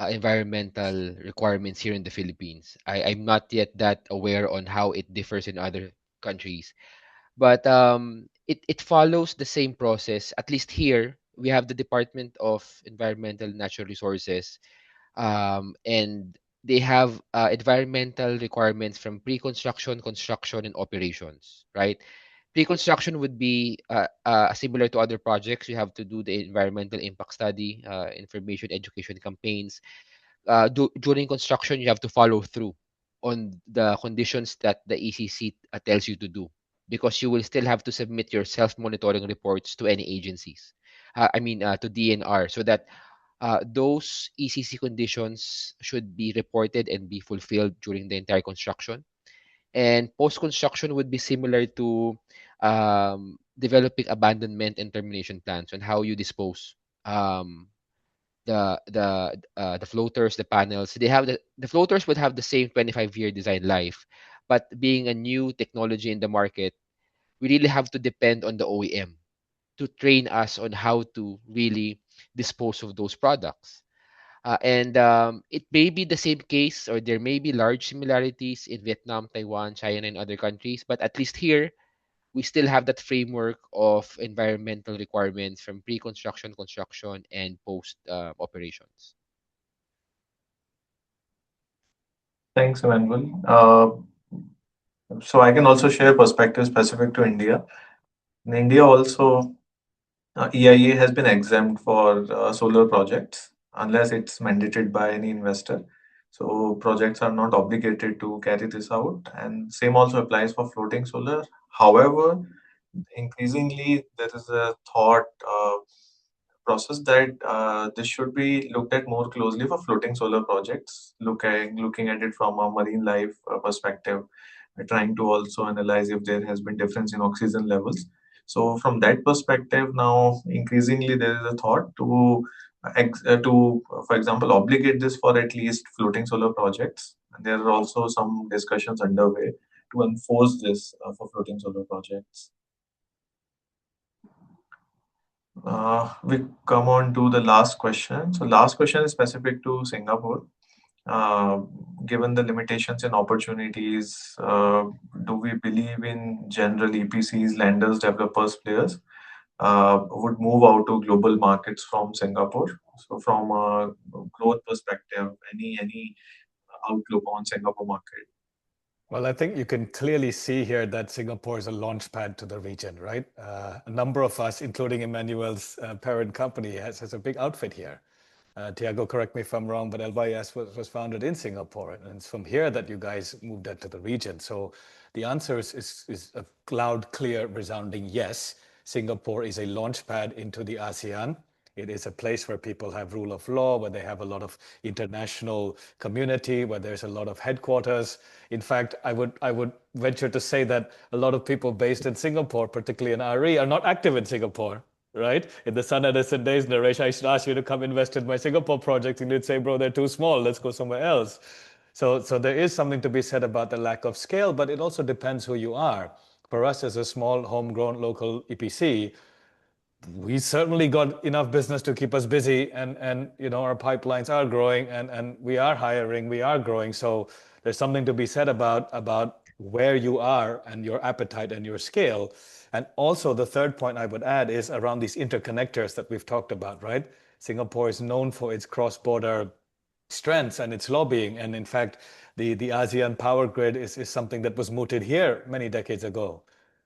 environmental requirements here in the Philippines. I'm not yet that aware on how it differs in other countries, but it follows the same process. At least here, we have the Department of Environmental and Natural Resources, and they have environmental requirements from pre-construction, construction, and operations. Right? Pre-construction would be similar to other projects. You have to do the environmental impact study, information education campaigns. During construction, you have to follow through on the conditions that the ECC tells you to do, because you will still have to submit your self-monitoring reports to any agencies. To DNR, so that those ECC conditions should be reported and be fulfilled during the entire construction. And post-construction would be similar to developing abandonment and termination plans on how you dispose um, the floaters, the panels. The floaters would have the same 25-year design life, but being a new technology in the market, we really have to depend on the OEM to train us on how to really dispose of those products. And it may be the same case, or there may be large similarities in Vietnam, Taiwan, China, and other countries, but at least here, we still have that framework of environmental requirements from pre-construction, construction, and post operations. Thanks, Emmanuel. So I can also share perspective specific to India. In India, also, EIA has been exempt for solar projects unless it's mandated by any investor. So projects are not obligated to carry this out, and same also applies for floating solar. However, increasingly there is a thought process that this should be looked at more closely for floating solar projects, looking at it from a marine life perspective, trying to also analyze if there has been difference in oxygen levels. So from that perspective, now increasingly there is a thought for example, obligate this for at least floating solar projects. And there are also some discussions underway to enforce this for floating solar projects. We come on to the last question. So last question is specific to Singapore. Uh, Given the limitations and opportunities, do we believe in general EPCs, lenders, developers, players would move out to global markets from Singapore? So from a growth perspective, any outlook on Singapore market? Well, I think you can clearly see here that Singapore is a launch pad to the region, right? A number of us, including Emmanuel's parent company, has a big outfit here. Tiago, correct me if I'm wrong, but LYS was founded in Singapore, and it's from here that you guys moved into the region. So the answer is a loud, clear, resounding yes. Singapore is a launch pad into the ASEAN. It is a place where people have rule of law, where they have a lot of international community, where there's a lot of headquarters. In fact, I would venture to say that a lot of people based in Singapore, particularly in RE, are not active in Singapore, right? In the Sun Edison days, Naresh, I should ask you to come invest in my Singapore project, and you'd say, bro, they're too small. Let's go somewhere else. So there is something to be said about the lack of scale, but it also depends who you are. For us as a small homegrown local EPC, we certainly got enough business to keep us busy, and our pipelines are growing, and we are hiring, we are growing. So there's something to be said about where you are and your appetite and your scale. And also the third point I would add is around these interconnectors that we've talked about, right? Singapore is known for its cross-border strengths and its lobbying. And in fact, the ASEAN power grid is something that was mooted here many decades ago.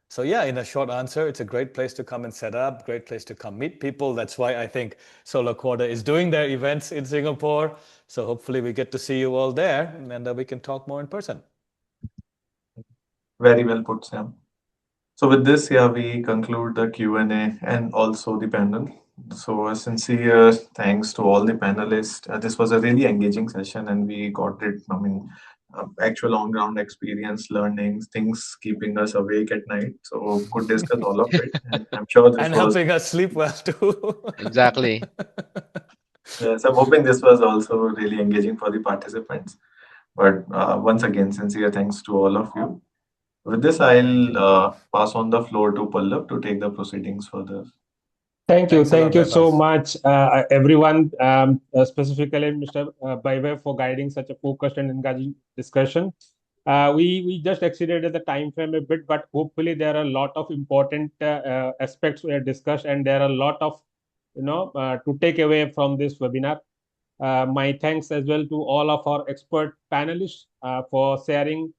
So yeah, in a short answer, it's a great place to come and set up, great place to come meet people. That's why I think Solar Quarter is doing their events in Singapore. So hopefully we get to see you all there, and we can talk more in person. Very well put, Sam. So with this, yeah, we conclude the Q&A and also the panel. So a sincere thanks to all the panelists. This was a really engaging session, and we got it. I mean, actual on-ground experience, learnings, things keeping us awake at night. So could discuss all of it, and I'm sure this And was. helping us sleep well too. Exactly. Yes, I'm hoping this was also really engaging for the participants. But once again, sincere thanks to all of you. With this, Thank you. I'll pass on the floor to Pallav to take the proceedings further. Thanks a lot, Thank you so Vaibhav. much, everyone, specifically Mr. Baive, for guiding such a focused and engaging discussion. We just exceeded the time frame a bit, but hopefully there are a lot of important aspects we have discussed, and there are a lot of to take away from this webinar. My thanks as well to all of our expert panelists for sharing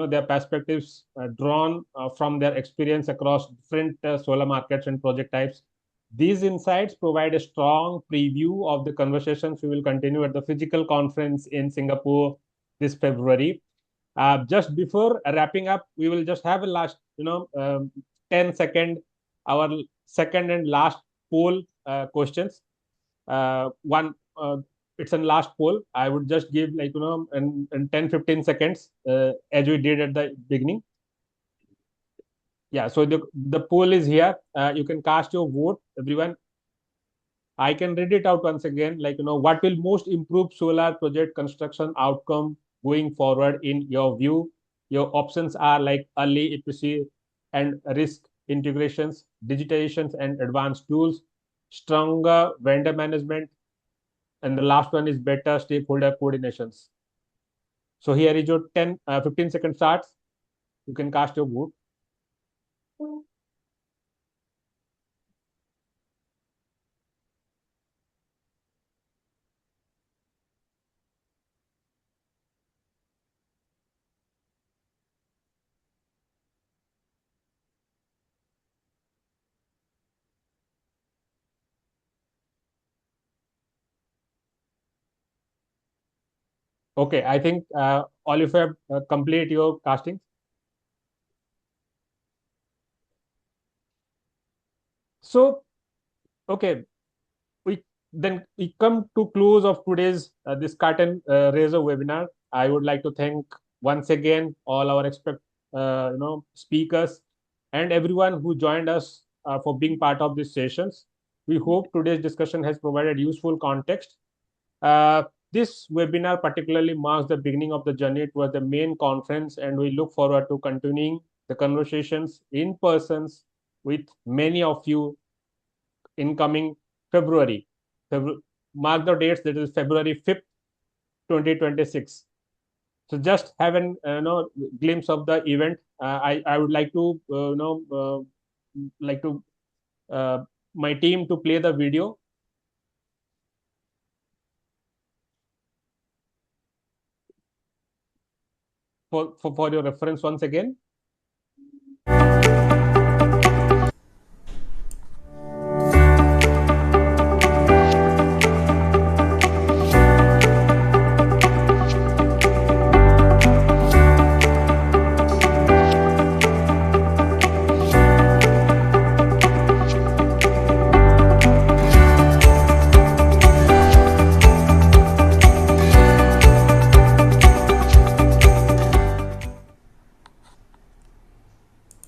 their perspectives drawn from their experience across different solar markets and project types. These insights provide a strong preview of the conversations we will continue at the physical conference in Singapore this February. Just before wrapping up, we will just have a last 10-second, our second and last poll questions. One It's a last poll. I would just give in 10-15 seconds as we did at the beginning. Yeah, so the poll is here. You can cast your vote, everyone. I can read it out once again. What will most improve solar project construction outcome going forward in your view? Your options are like early EPC and risk integrations, digitizations and advanced tools, stronger vendor management, and the last one is better stakeholder coordinations. So here is your 15-second starts. You can cast your vote. Okay, I think all of you have complete your casting. So, okay, we come to close of today's this curtain raiser webinar. I would like to thank once again all our speakers and everyone who joined us for being part of these sessions. We hope today's discussion has provided useful context. Uh, this webinar particularly marks the beginning of the journey towards the main conference, and we look forward to continuing the conversations in persons with many of you in coming February. Mark the dates, that is February 5th, 2026. So just have an glimpse of the event. I would like to uh, my team to play the video. For your reference once again.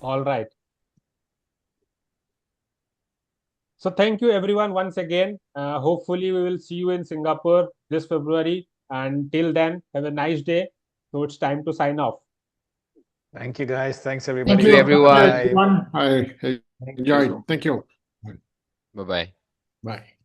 All right. So thank you everyone once again. Hopefully we will see you in Singapore this February. Until then, have a nice day. So it's time to sign off. Thank you, guys. Thanks, Thank everybody. you, everyone. everyone. I Thank you enjoyed. so much. Thank you. Bye bye. Bye.